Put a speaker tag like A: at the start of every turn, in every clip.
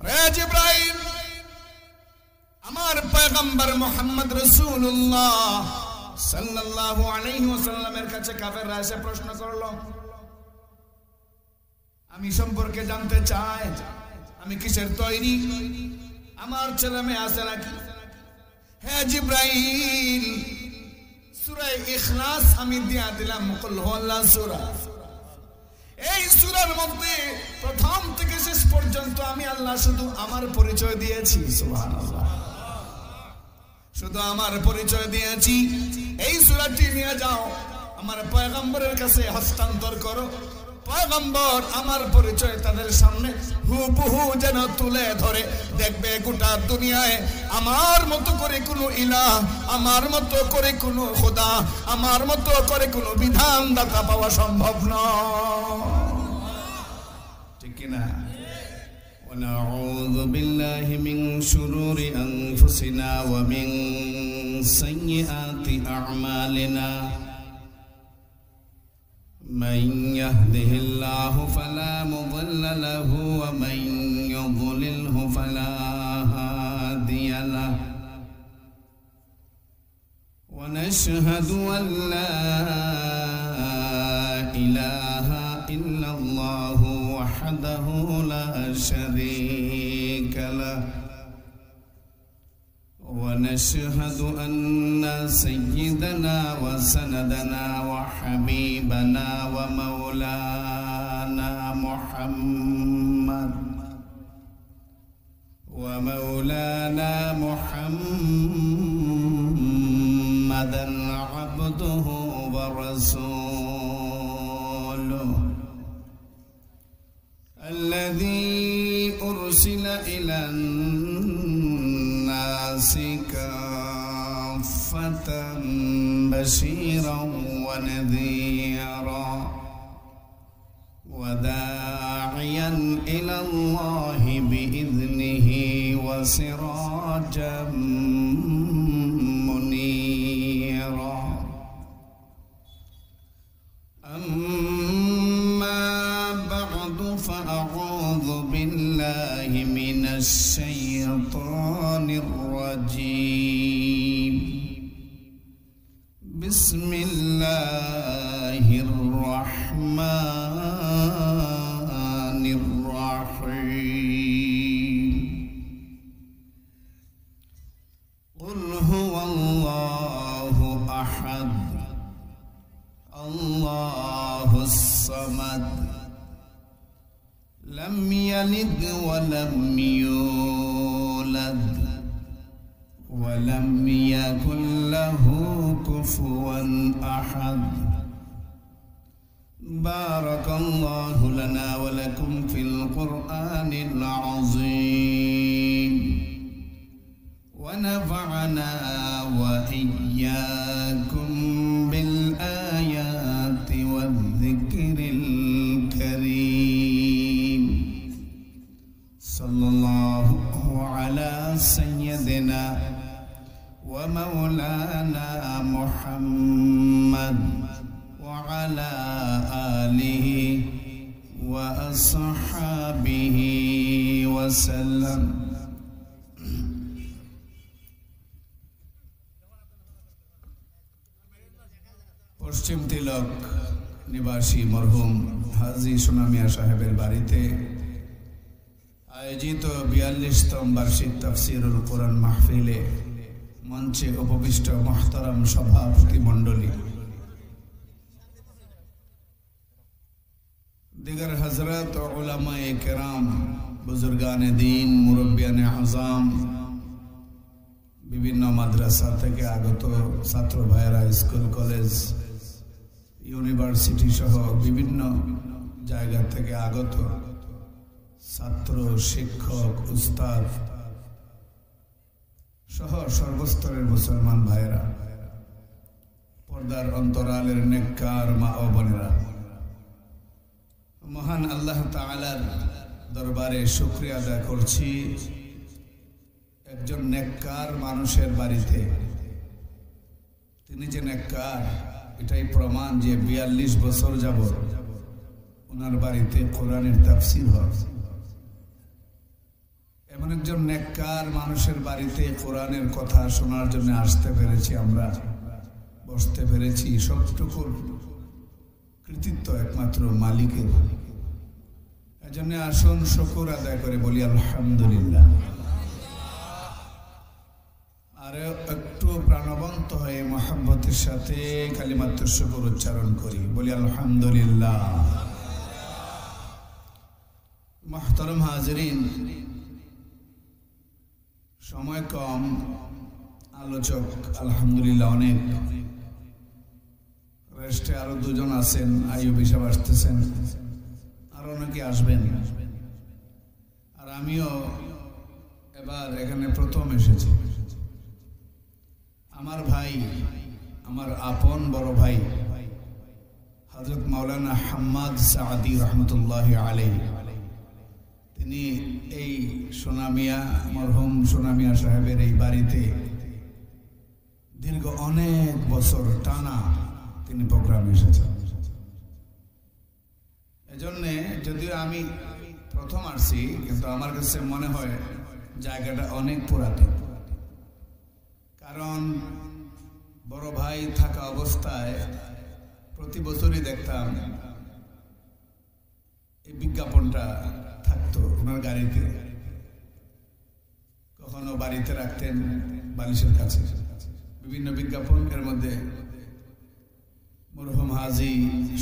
A: রে জিবরাইল, আমার পয়গম্বর মুহাম্মদ রাসূলুল্লাহ সাল্লাল্লাহু আলাইহি ওয়াসাল্লামের কাছে কাফেররা এসে প্রশ্ন করলো, আমি সম্পর্কে জানতে চাই আমি কিসের তৈরি, আমার ছেলে মেয়ে আছে নাকি? হে জিবরাইল, সূরা ইখলাস আমি দিয়া দিলাম, কুল হুয়াল্লাহু সূরা। এই সূরার মধ্যে প্রথম থেকে শেষ পর্যন্ত আমি আল্লাহ শুধু আমার পরিচয় দিয়েছি। সুবহানাল্লাহ, শুধু আমার পরিচয় দিয়েছি। এই সূরাটি নিয়ে যাও, আমার পয়গম্বরের কাছে হস্তান্তর করো। পয়গম্বর আমার পরিচয় তাদের সামনে হুবহু যেন তুলে ধরে, দেখবে গোটা দুনিয়ায় আমার মতো করে কোনো ইলাহ, আমার মতো করে কোনো খোদা, আমার মতো করে কোনো বিধানদাতা পাওয়া সম্ভব নয়। ঠিক কিনা? ونعوذ بالله من شرور أنفسنا ومن سيئات أعمالنا من يهده الله فلا مضل له ومن يضلله فلا هادي له ونشهد أن لا إله إلا الله وحده لا شريك له ونشهد أن سيدنا وسندنا وحبيبنا ومولانا محمدا عبده ورسوله الذي أرسل إلى الناس كافة بشيرا ونذيرا وداعيا إلى الله بإذنه وسراجا منيرا. أما بعد فأعوذ بالله من الشيطان الرجيم. بسم الله الرحمن الرحيم. قل هو الله أحد الله الصمد لم يلد ولم يولد ولم يكن له كفوا أحد. بارك الله لنا ولكم في القرآن العظيم ونفعنا وإياكم بالآيات والذكر الكريم. صلى الله على سيدنا ومولانا محمد وعلى آله وأصحابه وسلم. পশ্চিম তিলক নিবাসী মরহুম হাজী সোনামিয়া সাহেবের বাড়িতে আয়োজিত ৪২তম বার্ষিক তাফসীরুল কোরআন মাহফিলে মঞ্চে উপবিষ্ট মুহতারাম সভাপতি মণ্ডলী, দিগার হযরত ও উলামায়ে কেরাম, বুজুর্গানে দ্বীন, মুরব্বিয়ানে আযম, বিভিন্ন মাদ্রাসা থেকে আগত ছাত্র ভাইয়েরা, স্কুল কলেজ ইউনিভার্সিটি সহ বিভিন্ন জায়গা থেকে আগত ছাত্র, শিক্ষক, উস্তাদ সহ সর্বস্তরের মুসলমান ভাইয়েরা, পর্দার অন্তরালের নেককার মা ও বোনেরা, মহান আল্লাহ তাআলার দরবারে শুকরিয়া আদায় করছি একজন নেককার মানুষের বাড়িতে তিনি যে নেককার এটাই প্রমাণ যে ৪২ বছর যাবত ওনার বাড়িতে কোরআনের তাফসীর হয়। একজন নেককার মানুষের বাড়িতে কোরআনের কথা শোনার জন্য আসতে পেরেছি, আমরা বসতে পেরেছি, সবটুকুর কৃতিত্ব একমাত্র মালিকের। এজন্য আসুন শুকর আদায় করে বলি আলহামদুলিল্লাহ। আর একটু প্রাণবন্ত হয়ে মহব্বতের সাথে কালিমাত শুকর উচ্চারণ করি, বলি আলহামদুলিল্লাহ। মুহতারাম হাজিরিন, সময় কম, আলোচক আলহামদুলিল্লাহ অনেক, রেস্টে আরো দুজন আছেন, আইয়ুব হিসাব আসতেছেন, আরো অনেকে আসবেন। আর আমিও এবার এখানে প্রথম এসেছি। আমার ভাই, আমার আপন বড় ভাই হযরত মাওলানা হাম্মাদ সাঈদী রাহমাতুল্লাহি আলাইহি, তিনি এই সোনামিয়া মরহুম সোনামিয়া সাহেবের এই বাড়িতে দীর্ঘ অনেক বছর টানা তিনি প্রোগ্রামে এসেছেন। এজন্যে যদিও আমি প্রথম আসছি, কিন্তু আমার কাছে মনে হয় জায়গাটা অনেক পুরাতন। কারণ বড় ভাই থাকা অবস্থায় প্রতি বছরই দেখতাম এই বিজ্ঞাপনটা থাকতো ওনার গাড়িতে, কখনো বাড়িতে রাখতেন বালিশের কাছে বিভিন্ন বিজ্ঞাপন, এর মধ্যে মরহুম হাজী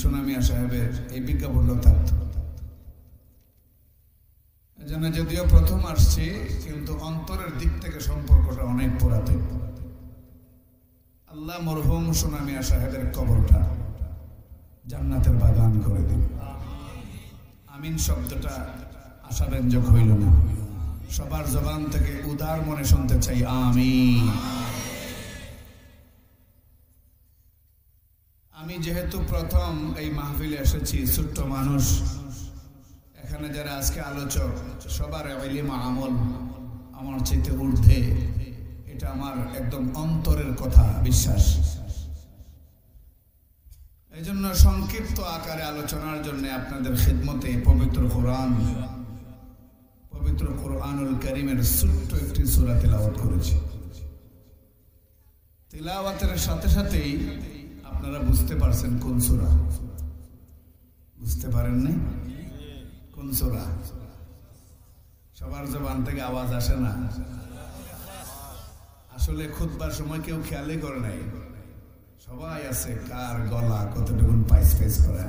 A: সোনামিয়া সাহেবের এই বিজ্ঞাপনটা থাকতো। এজন্য যদিও প্রথম আসছে, কিন্তু অন্তরের দিক থেকে সম্পর্কটা অনেক পুরাতন। আল্লাহ মরহুম সোনামিয়া সাহেবের কবরটা জান্নাতের বাগান করে দিন। আমিন শব্দটা আশাব্যঞ্জক হইল না, সবার জবান থেকে উদার মনে শুনতে চাই আমিন। আমি যেহেতু প্রথম এই মাহফিলে এসেছি, ছোট্ট মানুষ, এখানে যারা আজকে আলোচক সবার ইলম আমল আমার চাইতে ঊর্ধ্বে, এটা আমার একদম অন্তরের কথা, বিশ্বাস। এই জন্য সংক্ষিপ্ত আকারে আলোচনার জন্য আপনাদের খিদমতে পবিত্র কোরআনুল কারীমের ছোট্ট একটি সূরা তেলাওয়াত করেছি। তেলাওয়াতের সাথে সাথেই আপনারা বুঝতে পারছেন কোন সূরা? বুঝতে পারেননি? কোন সূরা? সবার জবান থেকে আওয়াজ আসে না। আসলে খুতবার সময় কেউ খেয়ালই করে নাই, সবাই আছে কার গলা কতটুকুন পাইস পাইস করে,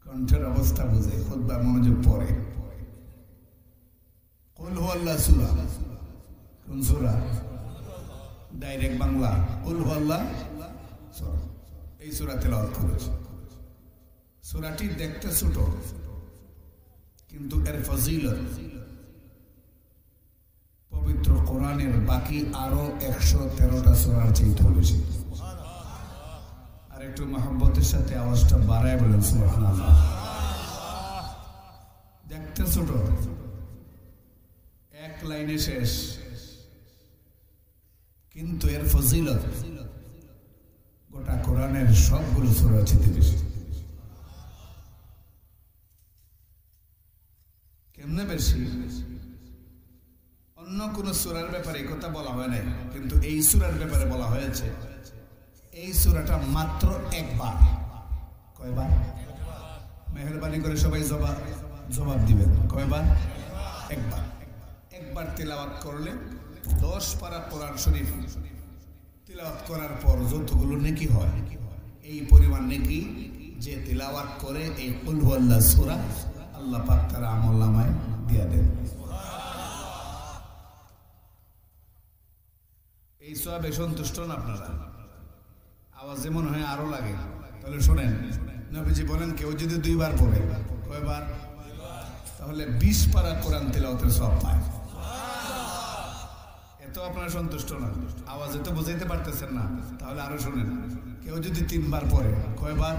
A: কণ্ঠের অবস্থা বুঝে খুতবার মনোযোগ পড়ে। কুল হুয়াল্লাহ সূরা, কোন সূরা? ডাইরেক্ট বাংলা কুল হুয়াল্লাহ সূরা, এই সূরা তেলাওয়াত করেছে। সূরাটি দেখতে ছোট, কিন্তু এর ফজিলত পবিত্র কোরআনের বাকি আরো 113টা সূরার চেয়ে বেশি। আর একটু মহব্বতের সাথে আওয়াজটা বাড়ায় বলেন সুবহানাল্লাহ। দেখতে ছোট, এক লাইনে শেষ, কিন্তু এর ফজিলত গোটা কোরআনের সবগুলো সূরার চেয়ে বেশি। কেমনে বেশি? অন্য কোন সূরার ব্যাপারে এই কথা বলা হয় নাই, কিন্তু এই সূরার ব্যাপারে বলা হয়েছে। এই সূরাটা মাত্র একবার, কয়বার? মেহেরবানি করে সবাই জবাব দিবেন, কয়বার? একবার। একবার তিলাওয়াত করলে 10 পারা কোরআন শরীফ তিলাওয়াত করার পর যতগুলো নেকি হয়, এই পরিমাণ নেকি যে তিলাওয়াত করে এই কুল হুয়াল্লাহ সূরা, আল্লাহ পাক তার আমলনামায় দিয়ে দেন। এই সওয়াবে সন্তুষ্ট না আপনারা? আওয়াজ যেমন হয় আরো লাগে, তাহলে শোনেন, নবীজি বলেন কেউ যদি 2 বার পড়ে, কয়বার? তাহলে 20 পারা কোরআন তিলাওয়াতের সওয়াব পায়। এত আপনারা সন্তুষ্ট না? আওয়াজে তো বুঝাইতে পারতেছেন না, তাহলে আরো শোনেন, কেউ যদি 3 বার পড়ে, কয়বার?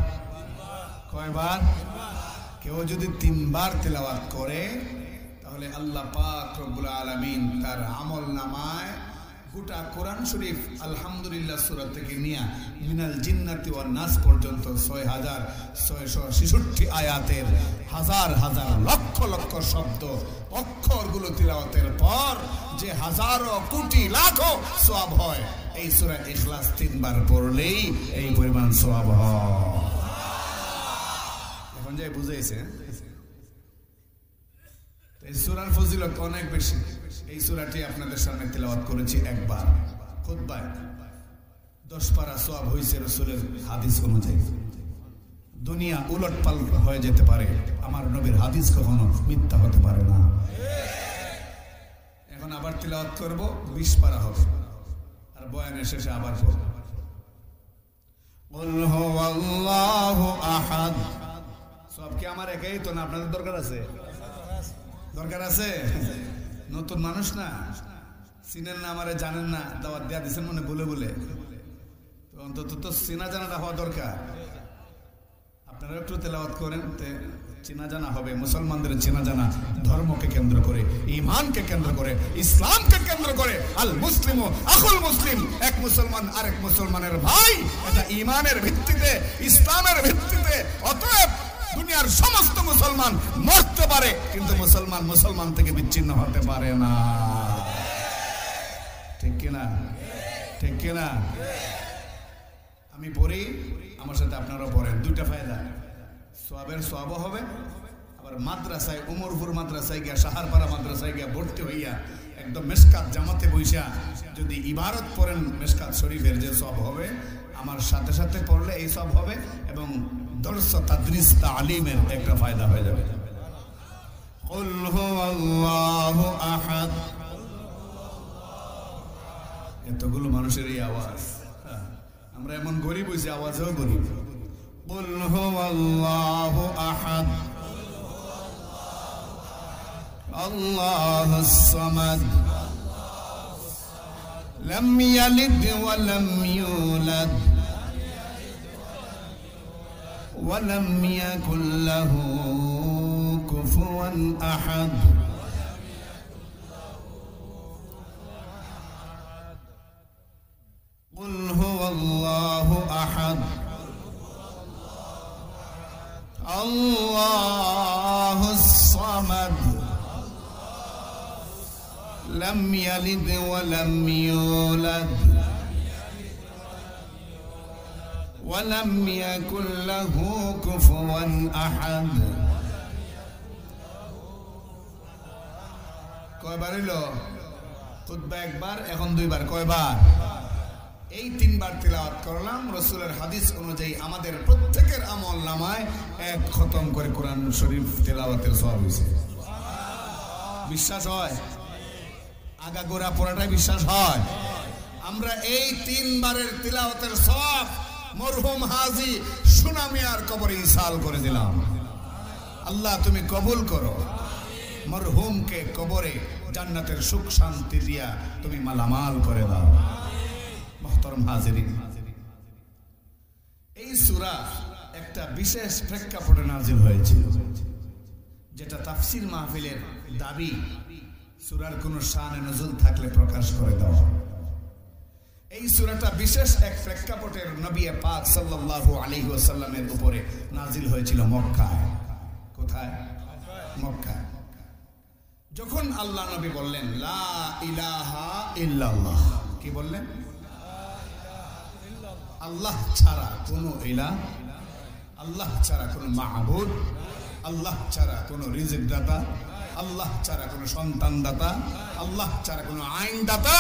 A: কয়বার? কেউ যদি 3 বার তিলাওয়াত করে, তাহলে আল্লাহ পাক রব্বুল আলামিন তার আমলনামায় গোটা কোরআন শরীফ আলহামদুলিল্লাহ সূরা থেকে নিয়ে মিনাল জিন্নাতি ওয়ান নাস পর্যন্ত 6666 আয়াতের হাজার হাজার লক্ষ লক্ষ শব্দ অক্ষরগুলো তিলাওয়াতের পর যে হাজারো কোটি লাখো সওয়াব হয়, এই সূরা ইখলাস 3 বার পড়লেই এই পরিমাণ সওয়াব হয়। এখন যে বুঝাইছে এই সূরার ফজিলত অনেক বেশি। এই সূরাটি আপনাদের সামনে তেলাওয়াত করেছি একবার খুতবায়। 10 পারা সওয়াব হয়েছে রাসূলের হাদিস অনুযায়ী। দুনিয়া উলটপালট হয়ে যেতে পারে, আমার নবীর হাদিস কখনো মিথ্যা হতে পারে না। এখন আবার তেলাওয়াত করব, 20 পারা হবে, আর বয়ানের শেষে আবার পড়ব। কুল হুয়াল্লাহু আহাদ। সব কি আমার একাই তো না, আপনাদের দরকার আছে? দরকার আছে? নতুন মানুষ না, চিনেন না, আমারে জানেন না, দাওয়াত দেয়া দিচ্ছেন মনে বলে বলে, তো অন্তত তো চেনা জানাটা হওয়া দরকার। আপনারা একটু তেলাওয়াত করেন, চেনা জানা হবে। মুসলমানদের চেনা জানা ধর্মকে কেন্দ্র করে, ঈমানকে কেন্দ্র করে, ইসলামকে কেন্দ্র করে। আল মুসলিম আখুল মুসলিম, এক মুসলমান আরেক মুসলমানের ভাই, এটা ঈমানের ভিত্তিতে, ইসলামের ভিত্তিতে। অতএব দুনিয়ার সমস্ত মুসলমান মরতে পারে, কিন্তু মুসলমান মুসলমান থেকে বিচ্ছিন্ন হতে পারে না। ঠিক কিনা? ঠিক কিনা? আমি পড়ি, আমার সাথে আপনারা পড়েন। 2টা ফায়দা, সওয়াবের সওয়াবও হবে, আবার মাদ্রাসায়, উমরপুর মাদ্রাসায় গিয়া, সাহারপাড়া মাদ্রাসায় গিয়া ভর্তি হইয়া একদম মেশকাত জামাতে বইসা যদি ইবারত পড়েন মেশকাত শরীফের, যে সওয়াব হবে, আমার সাথে সাথে পড়লে এই সওয়াব হবে, এবং দর্স তাদরিস তালিমের একটা ফায়দা হয়ে যাবে। কুল হুয়াল্লাহু আহাদ। এতগুলো মানুষের এই আওয়াজ, আমরা এমন গরিব হইছি, আওয়াজও গরিব। কুল হুয়াল্লাহু আহাদ আল্লাহুস সামাদ লাম ইয়ালিদ ওয়া লাম ইউলাদ ওয়ালাম ইয়াকুল লাহু কুফুয়ান আহাদ। কুল হুয়াল্লাহু আহাদ আল্লাহুস সামাদ লাম ইয়ালিদ ওয়া লাম ইউলাদ ওয়ালাম ইয়াকুল লাহু কুফুয়ান আহাদ। কয়বার হইলো? খুতবা একবার, এখন 2 বার। কয়বার? এই 3 বার তেলাওয়াত করলাম। রাসূলের হাদিস অনুযায়ী আমাদের প্রত্যেকের আমল নামায় 1 খতম করে কোরআন শরীফ তেলাওয়াতের সওয়াব হইছে। বিশ্বাস হয়? আগাগোড়া পড়াটাই বিশ্বাস হয়? আমরা এই 3 বারের তেলাওয়াতের সওয়াব মরহুম হাজী সুনামিয়ার কবরে ইসাল করে দিলাম। আল্লাহ তুমি কবুল করো, মরহুমকে কবরে জান্নাতের সুখ শান্তি দিয়া তুমি মালামাল করে দাও। মুহতারাম হাজিরিন, এই সূরা একটা বিশেষ প্রেক্ষাপটে নাযিল হয়েছিল, যেটা তাফসীর মাহফিলের দাবি সূরার কোন শানে নজুল থাকলে প্রকাশ করে দাও। এই সূরাটা বিশেষ এক প্রেক্ষাপটের নবী পাক সাল্লাল্লাহু আলাইহি ওয়াসাল্লামের উপরে নাযিল হয়েছিল মক্কায়। কোথায়? মক্কায়। যখন আল্লাহ নবী বললেন লা ইলাহা ইল্লাল্লাহ, কি বললেন? আল্লাহ ছাড়া কোনো ইলাহ, আল্লাহ ছাড়া কোনো মাহবুদ, আল্লাহ ছাড়া কোনো রিজিক দাতা, আল্লাহ ছাড়া কোনো সন্তান দাতা, আল্লাহ ছাড়া কোনো আইন দাতা,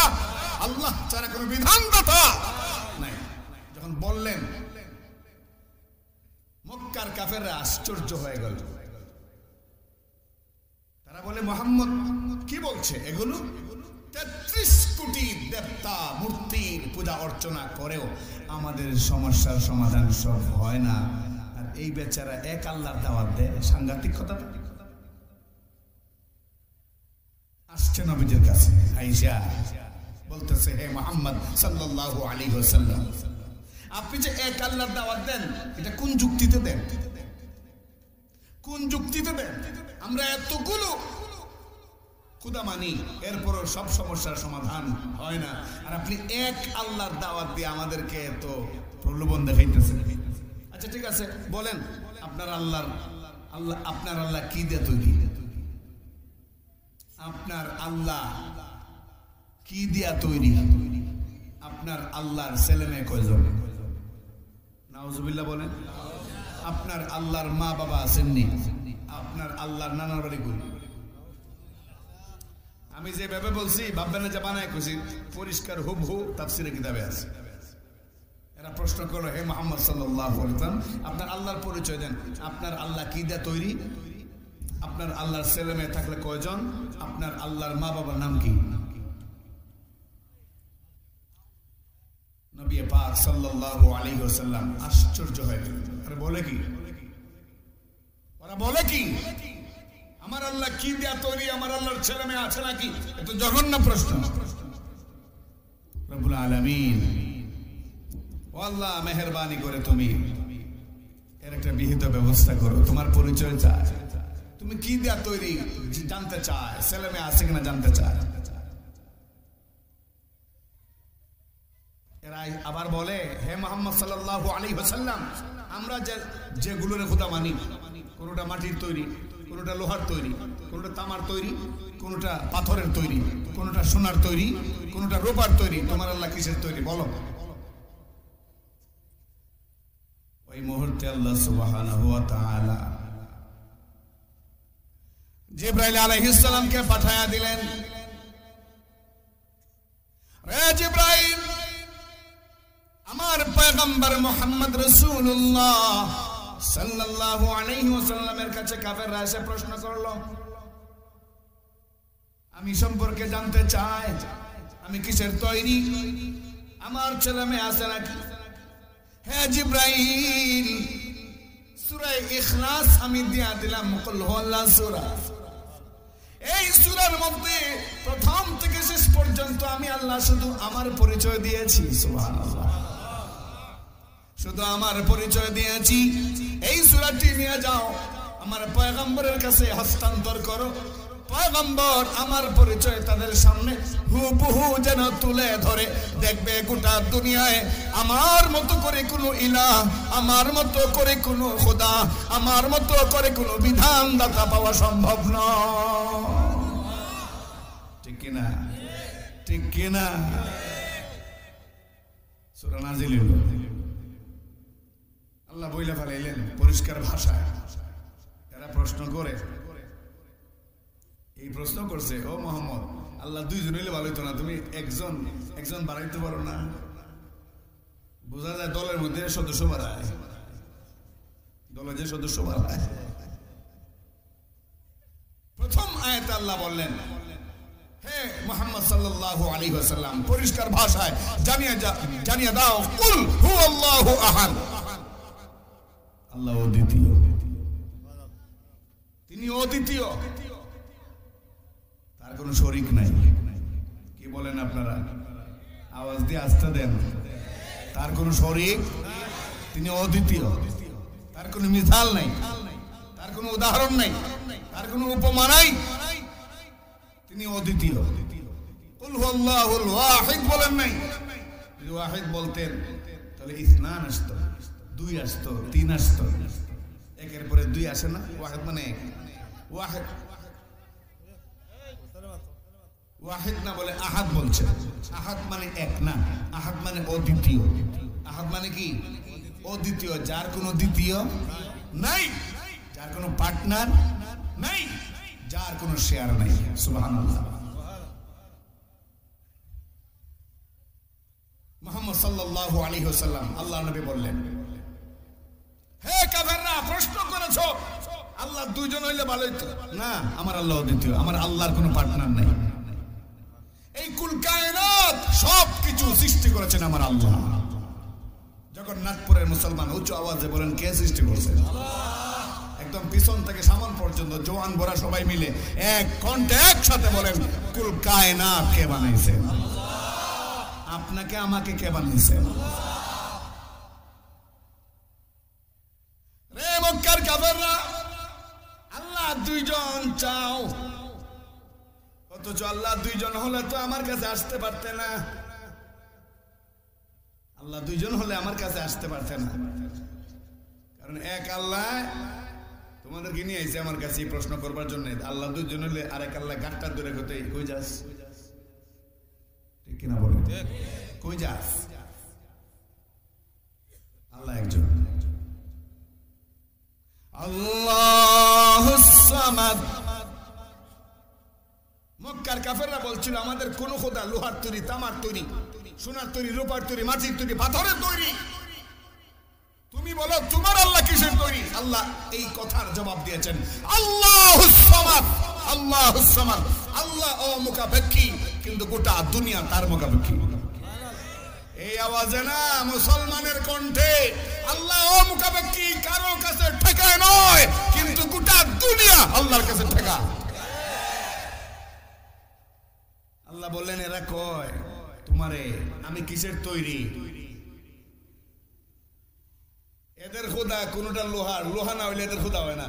A: আল্লাহ ছাড়া কোনো বিধান দাতা নাই। যখন বললেন, মক্কার কাফেররা আশ্চর্য হয়ে গেল। তারা বলে, মুহাম্মদ কি বলছে এগুলো? 33 কোটি দেবতা মূর্তির পূজা অর্চনা করেও আমাদের সমস্যার সমাধান সব হয় না, আর এই বেচারা এক আল্লাহর দাওয়াত দেয়। সাংঘাতিক কথা। আসছে নবীজির কাছে, আয়েশা বলতেছে, হে মুহাম্মদ সাল্লাল্লাহু আলাইহি ওয়াসাল্লাম, আপনি যে এক আল্লাহর দাওয়াত দেন, এটা কোন যুক্তিতে দেন? কোন যুক্তিতে দেন? আমরা এতগুলো খুদা মানি, এরপরও সব সমস্যার সমাধান হয় না। আর আপনি এক আল্লাহর দাওয়াত দিয়ে আমাদেরকে এত প্রলোভন দেখাইতেছেন। আচ্ছা ঠিক আছে, বলেন আপনার আল্লাহ কি দিয়ে তৈরি? আপনার আল্লাহ কি দিয়া তৈরি? আপনার আল্লাহর ছেলে মেয়ে কয়জন? নাউজুবিল্লাহ বলেন। আপনার আল্লাহর মা বাবা আছেননি? আপনার আল্লাহর নানার বাড়ি কই? আমি যেভাবে বলছি ভাববেন যে বানায় খুশি, পরিষ্কার হুবহু তাফসীরে কিতাবে আছে। এরা প্রশ্ন করলো, হে মুহাম্মদ সাল্লাল্লাহু আলাইহি ওয়াসাল্লাম, আপনার আল্লাহর পরিচয় দেন। আপনার আল্লাহ কি দিয়ে তৈরি? আপনার আল্লাহর ছেলে মেয়ে থাকলে কয়জন? আপনার আল্লাহর মা বাবার নাম কি? নবী পাক সাল্লাল্লাহু আলাইহি ওয়াসাল্লাম আশ্চর্য হয়ে গেলেন। আরে বলে কি? ওরা বলে কি আমার আল্লাহ কি দিয়ে তৈরি? আমার আল্লাহর ছেলে মেয়ে আছে নাকি? এত জঘন্য প্রশ্ন। রব্বুল আলামিন, ও আল্লাহ মেহেরবানি করে তুমি এর একটা বিহিত ব্যবস্থা করো। তোমার পরিচয় চায়, তুমি কি দিয়ে তৈরি জানতে চায়, ছেলে মেয়ে আছে কিনা জানতে চায়। এরা আবার বলে, হে মুহাম্মদ সাল্লাল্লাহু আলাইহি ওয়াসাল্লাম, আমরা যেগুলোর খোদা মানি, কোনটা মাটির তৈরি, কোনটা লোহার তৈরি, কোনটা তামার তৈরি, কোনটা পাথরের তৈরি, কোনটা সোনার তৈরি, কোনটা রূপার তৈরি। তোমার আল্লাহ কিসের তৈরি বলো? ওই মুহূর্তে আল্লাহ সুবহানাহু ওয়া তাআলা জিবরাইল আলাইহিস সালামকে পাঠায়া দিলেন। রে জিবরাইল, আমার পয়গম্বর মুহাম্মদ রাসূলুল্লাহ সাল্লাল্লাহু আলাইহি ওয়াসাল্লামের কাছে কাফেররা এসে প্রশ্ন করলো, আমি সম্পর্কে জানতে চাই আমি কিসের তৈরি, আমার ছেলে মেয়ে আছে নাকি? হে জিবরাইল, সূরা ইখলাস আমি দিয়া দিলাম, কুল হুয়াল্লাহু সূরা। এই সূরার মধ্যে প্রথম থেকে শেষ পর্যন্ত আমি আল্লাহ শুধু আমার পরিচয় দিয়েছি। সুবহানাল্লাহ, শুধু আমার পরিচয় দিয়েছি। এই সূরাটি নিয়ে যাও, আমার পয়গম্বরের কাছে হস্তান্তর করো। পয়গম্বর আমার পরিচয় তাদের সামনে হুবহু যেন তুলে ধরে দেখবে গোটা দুনিয়ায় আমার মতো করে কোনো ইলাহ, আমার মতো করে কোনো খোদা, আমার মতো করে কোনো বিধানদাতা পাওয়া সম্ভব নয়। ঠিক কিনা? ঠিক কিনা? সূরা নাজিল হলো, আল্লাহ বইলা ফেলাইলেন পরিষ্কার ভাষায়। এরা প্রশ্ন করে, এই প্রশ্ন করছে, ও মোহাম্মদ, আল্লাহ দুইজন হইলে ভালো হইতো না? তুমি একজন বাড়াইতে পারো না? বোঝা যায় দলের মধ্যে সদস্য বাড়ায়, দলের যে সদস্য বাড়ায়। প্রথম আয়াতে আল্লাহ বললেন, হে মুহাম্মদ সাল্লাল্লাহু আলাইহি ওয়াসাল্লাম, পরিষ্কার ভাষায় জানিয়ে দাও, কুল হুয়াল্লাহু আহাদ, আল্লাহ অদ্বিতীয়, তিনি অদ্বিতীয়, তার কোনো শরীক নাই। কি বলেন আপনারা? আওয়াজ দিয়ে আসতে দেন। তার কোনো শরীক, তিনি অদ্বিতীয়, তার কোনো মিসাল নাই, তার কোনো উদাহরণ নাই, তার কোনো উপমা নাই, তিনি অদ্বিতীয়। কুল হুয়াল্লাহুল ওয়াহিদ বলেন নাই। যদি ওয়াহিদ বলতেন তাহলে ইসনান আসতো, দুই আসতো, তিন আসতো। একের পরে দুই আসে না? ওয়াহিদ মানে এক। ওয়াহিদ ওয়াহিদ না বলে আহাদ বলছে। আহাদ মানে এক না, আহাদ মানে অদ্বিতীয়। আহাদ মানে কি? অদ্বিতীয়, যার কোনো দ্বিতীয় নাই, যার কোনো পার্টনার নাই, যার কোনো শেয়ার নাই। সুবহানাল্লাহ। মুহাম্মদ সাল্লাল্লাহু আলাইহি ওয়াসাল্লাম আল্লাহর নবী বললেন, হে কাফেররা, প্রশ্ন করেছো আল্লাহ দুইজন হইলে ভালো হইতো না? আমার আল্লাহ অদ্বিতীয়, আমার আল্লাহর কোনো পার্টনার নাই। এই কুল কায়নাত সবকিছু সৃষ্টি করেছেন আমার আল্লাহ। যখন নাগপুরের মুসলমান উচ্চ আওয়াজে বলেন, কে সৃষ্টি করেছেন? একদম পিছন থেকে সামন পর্যন্ত জওয়ান ভরা সবাই মিলে এক কণ্ঠে একসাথে বলেন, কুল কায়নাত কে বানাইছেন? আপনাকে আমাকে কে বানাইছেন? রে মক্কার কাফেররা, আল্লাহ দুইজন চাও, অথচ আল্লাহ দুইজন হলে তো আমার কাছে আসতে পারতে না। আল্লাহ দুইজন হলে আমার কাছে আসতে পারতে না, কারণ এক আল্লাহ তোমাদেরকে নিয়ে আইছে আমার কাছে প্রশ্ন করবার জন্য। আল্লাহ দুইজন হলে আরেক আল্লাহ গাঁটটা ধরে কোথায় কই যাস, ঠিক কিনা বলে, কই যাস? আল্লাহ একজন, আল্লাহুস সামাদ। মক্কার কাফেররা বলছিল আমাদের কোন খোদা লোহার তৈরি, তামার তৈরি, সোনার তৈরি, রূপার তৈরি, মাটির তৈরি, পাথরের তৈরি। তুমি বলো তোমার আল্লাহ কিসের তৈরি? আল্লাহ এই কথার জবাব দিয়েছেন আল্লাহুস সামাদ, আল্লাহুস সামাদ। আল্লাহ অমুখাপেক্ষী, কিন্তু গোটা দুনিয়া তার মুখাপেক্ষী। এই আওয়াজে না মুসলমানের কণ্ঠে আল্লাহ অমুখাপেক্ষী, কারো কাছে ঠেকায় নয়, কিন্তু গোটা দুনিয়া আল্লাহর কাছে ঠেকা। আল্লাহ বললেন এরা কয় তোমারে আমি কিসের তৈরি? এদের খোদা কোনটা লোহার, লোহা না হইলে এদের খোদা হয় না,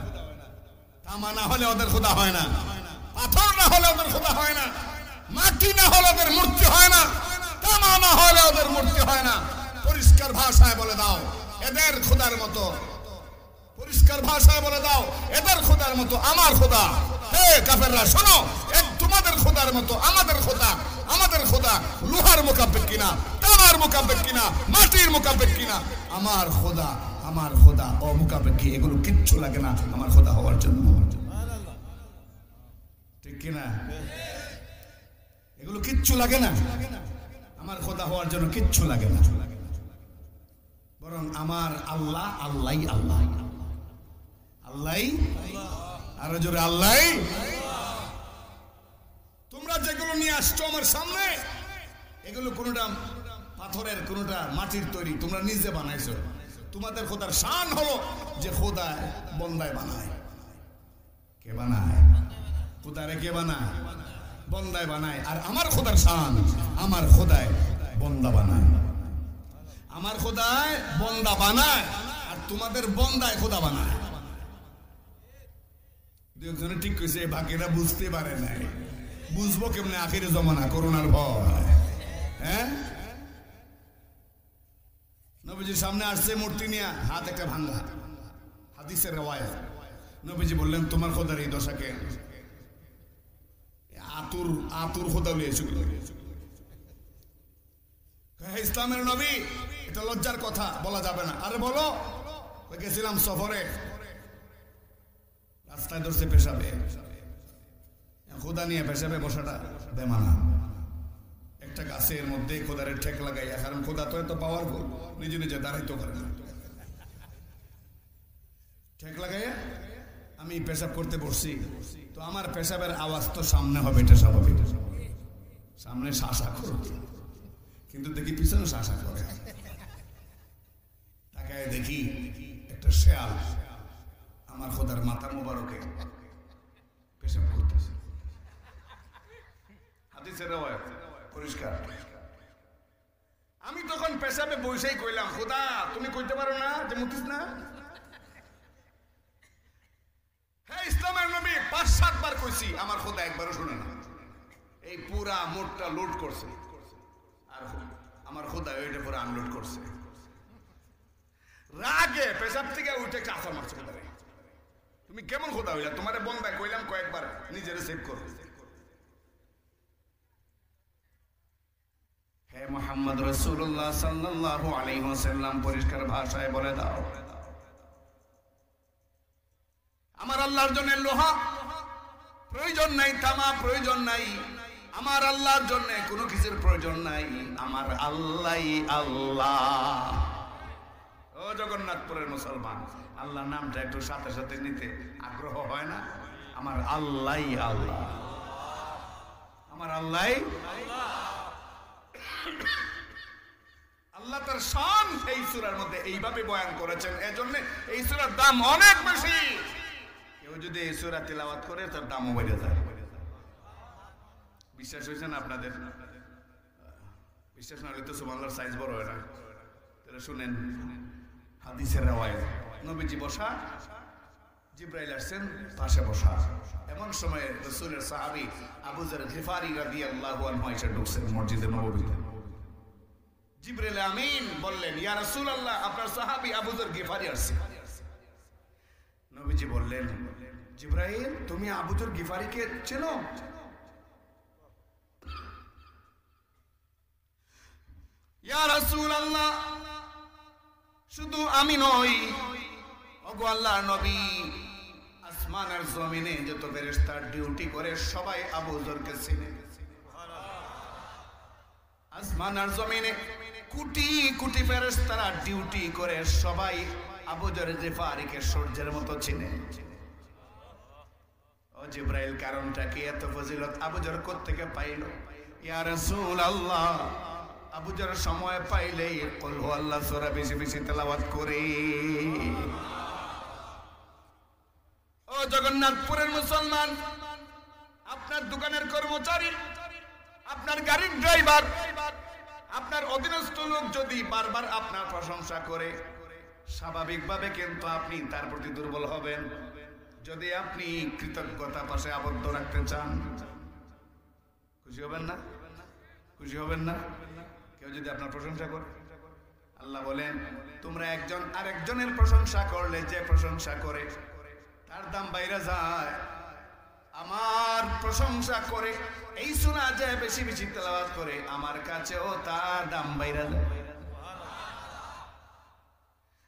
A: তামা না হলে ওদের খোদা হয় না, পাথর না হলে ওদের খোদা হয় না, মাটি না হলে ওদের মূর্তি হয় না, তামা না হলে ওদের মূর্তি হয় না। পরিষ্কার ভাষায় বলে দাও এদের খোদার মতো, পরিষ্কার ভাষায় বলে দাও এদের খোদার মতো আমার খোদা। হে কাফেররা শোনো, তোমাদের খোদার মতো আমাদের খোদা, আমাদের খোদা লোহার মুখাপেক্ষী না, তামার মুখাপেক্ষী না, মাটির মুখাপেক্ষী না। আমার খোদা, আমার খোদা অমুখাপেক্ষী, এগুলো কিচ্ছু লাগে না আমার খোদা হওয়ার জন্য, ঠিক কিনা? এগুলো কিচ্ছু লাগে না আমার খোদা হওয়ার জন্য, কিচ্ছু লাগে না। বরং আমার আল্লাহ আল্লাহ আল্লাহ আল্লাহ, আরো জোরে আল্লাহ। তোমরা যেগুলো নিয়ে আসছো আমার সামনে, এগুলো কোনটা পাথরের, কোনটা মাটির তৈরি, তোমরা নিজে বানাইছো। তোমাদের খোদার শান হলো যে খোদা বন্দায় বানায়। কে বানায়? খোদারে কে বানায়? বন্দায় বানায়। আর আমার খোদার শান, আমার খোদায় বন্দা বানায়। আমার খোদায় বন্দা বানায়, আর তোমাদের বন্দায় খোদা বানায়। দুজনে ঠিক কইছে, বাকিরা বুঝতে পারে নাই। বুঝবো কেমনে? আখিরে জমানা, করোনার ভয়। হ্যাঁ, নবীজির সামনে আসছে মূর্তি নিয়ে, হাত একটা ভাঙ্গা, হাদিসের রওয়ায়াত। নবীজি বললেন তোমার খোদার এই দশাকে আতুর আতুর খোদা লিয়েছে। ইসলামের নবী, এটা লজ্জার কথা, বলা যাবে না। আরে বলো। গেছিলাম সফরে, রাস্তায় ধরছে পেশাবে, খোদা নিয়ে পেশাবে বসাটা বেমানা। একটা গাছের মধ্যে খোদারে ঠেক লাগাইয়া, কারণ খোদা তো এত পাওয়ারফুল, নিজে নিজে দাঁড়াইতে পারে না, ঠেক লাগাইয়া আমি পেশাব করতে বসছি। তো আমার পেশাবের আওয়াজ তো সামনে হবে, এটা স্বাভাবিক। সামনে শাসা করবে, কিন্তু দেখি পিছনে শাসা করে। তাকায় দেখি একটা শেয়াল আমার খোদার মাথা মোবারকে পেশাব করতেছে। হাদিসের রওয়ায়াত পরিষ্কার। আমি তখন পেশাবে বসেই কইলাম, খোদা তুমি কইতে পারো না যে মুতিস না? হ্যাঁ, ইসলামের নবী ৫-৭ বার কইছি, আমার খোদা একবারও শুনে না। এই পুরা মোটটা লোড করছে, আর আমার খোদা ওইটা পুরো আনলোড করছে। রাগে পেশাব থেকে উঠে চাচা মারছে, খোদা তুমি কেমন খোদা হইলা? তোমারে বন্দা কইলাম কয়েকবার, নিজেরে সেভ করো। হে মুহাম্মদ রাসূলুল্লাহ সাল্লাল্লাহু আলাইহি ওয়াসাল্লাম, পরিষ্কার ভাষায় বলে দাও আমার আল্লাহর জন্য লোহা প্রয়োজন নাই, তামা প্রয়োজন নাই, আমার আল্লাহর জন্য কোনো কিছুর প্রয়োজন নাই। আমার আল্লাহই আল্লাহ। ও জগন্নাথপুরের মুসলমান, আল্লাহ নামটা একটু সাথে সাথে নিতে আগ্রহ হয় না? আমার আল্লাহই আল্লাহ, আমার আল্লাহই আল্লাহ। আল্লাহ তার শান এই সূরার মধ্যে এইভাবে বয়ান করেছেন, এজন্য এই সূরার দাম অনেক বেশি। কেউ যদি এই সূরা তিলাওয়াত করে তার দামও বেড়ে যায়। বিশ্বাস হয়েছে না আপনাদের? বিশ্বাস না হলে তো সুবহানাল্লাহর সাইজ বড় হয় না। তাহলে শুনেন হাদিসের রওয়ায়াত, নবীজি বসা, জিব্রাইল আসছেন পাশে বসা। এমন সময় রাসূলের সাহাবী আবু যর গিফারি রাদিয়াল্লাহু আনহু এসে ঢুকছেন মসজিদে নববীতে। জিবরিল আমিন বললেন, ইয়া রাসূলুল্লাহ, আপনার সাহাবী আবু যর গিফারি আসছে। নবীজি বললেন, জিবরাইল, তুমি আবু যর গিফারিকে চেনো? ইয়া রাসূলুল্লাহ, শুধু আমি নই, ওগো আল্লাহর নবী, আসমান আর জমিনে যত ফেরেশতা ডিউটি করে সবাই আবু যরকে চিনে। আসমান আর জমিনে কোটি কোটি ফেরেশতারা ডিউটি করে সবাই আবু যর গিফারিকে সূর্যের মতো চিনে। ও জিবরাইল, কারণটা কি? এত ফজিলত আবু যর কোত্থেকে পাইল? ইয়া রাসূলুল্লাহ, আবু যর সময় পাইলেই কুল হুয়াল্লাহু সূরা বেশি বেশি তেলাওয়াত করে। ও জগন্নাথপুরের মুসলমান, আপনার দোকানের কর্মচারী, আপনার গাড়ির ড্রাইভার, আপনার অধীনস্থ লোক যদি বারবার আপনার প্রশংসা করে, স্বাভাবিকভাবে কিন্তু আপনি তার প্রতি দুর্বল হবেন। যদি আপনি কৃতজ্ঞতা পাশে আবদ্ধ রাখতে চান, খুশি হবেন না? খুশি হবেন না? কেউ যদি আপনার প্রশংসা করে, আল্লাহ বলেন, তোমরা একজন আরেকজনের প্রশংসা করলে যে প্রশংসা করে তার দাম বাইরে যায়। আমার প্রশংসা করে এই শোনা যায় বেশি বেশি তেলাওয়াত করে, আমার কাছেও তার দাম বাইরে যায়।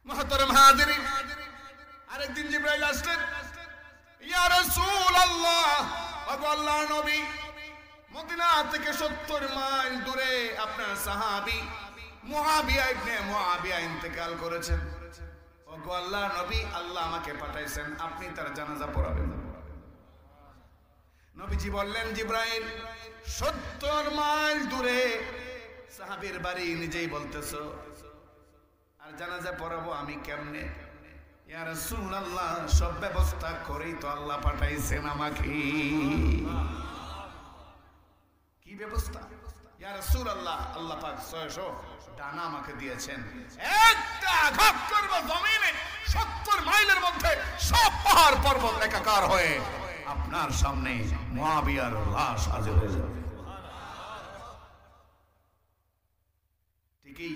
A: মুহতারাম হাজিরিন, আরেকদিন জিবরাইল আসলেন, ইয়া রাসূলুল্লাহ, ওগো আল্লাহর নবী, মদিনা থেকে 70 মাইল দূরে আপনার সাহাবী মুআবিয়া ইবনে মুআবিয়া ইন্তেকাল করেছেন। ওগো আল্লাহর নবী, আল্লাহ আমাকে পাঠাইছেন, আপনি তার জানাজা পড়াবেন। নবীজি বললেন, জিবরাইল, 70 মাইল দূরে সাহাবীর বাড়ি, নিজেই বলতেছো, আর জানাজা পড়াবো আমি কেমনে? ইয়া রাসূলুল্লাহ, সব ব্যবস্থা করেই তো আল্লাহ পাঠাইছেন আমাকে। কি ব্যবস্থা? ইয়া রাসূলুল্লাহ, আল্লাহ পাক 600 ডানা আমাকে দিয়েছেন। একটা আঘাত করব জমিনে, 70 মাইলের মধ্যে সব পাহাড় পর্বত একাকার হয়ে আপনার সামনে মুআবিয়ার লাশ হাজির হয়ে যাবে। ঠিকই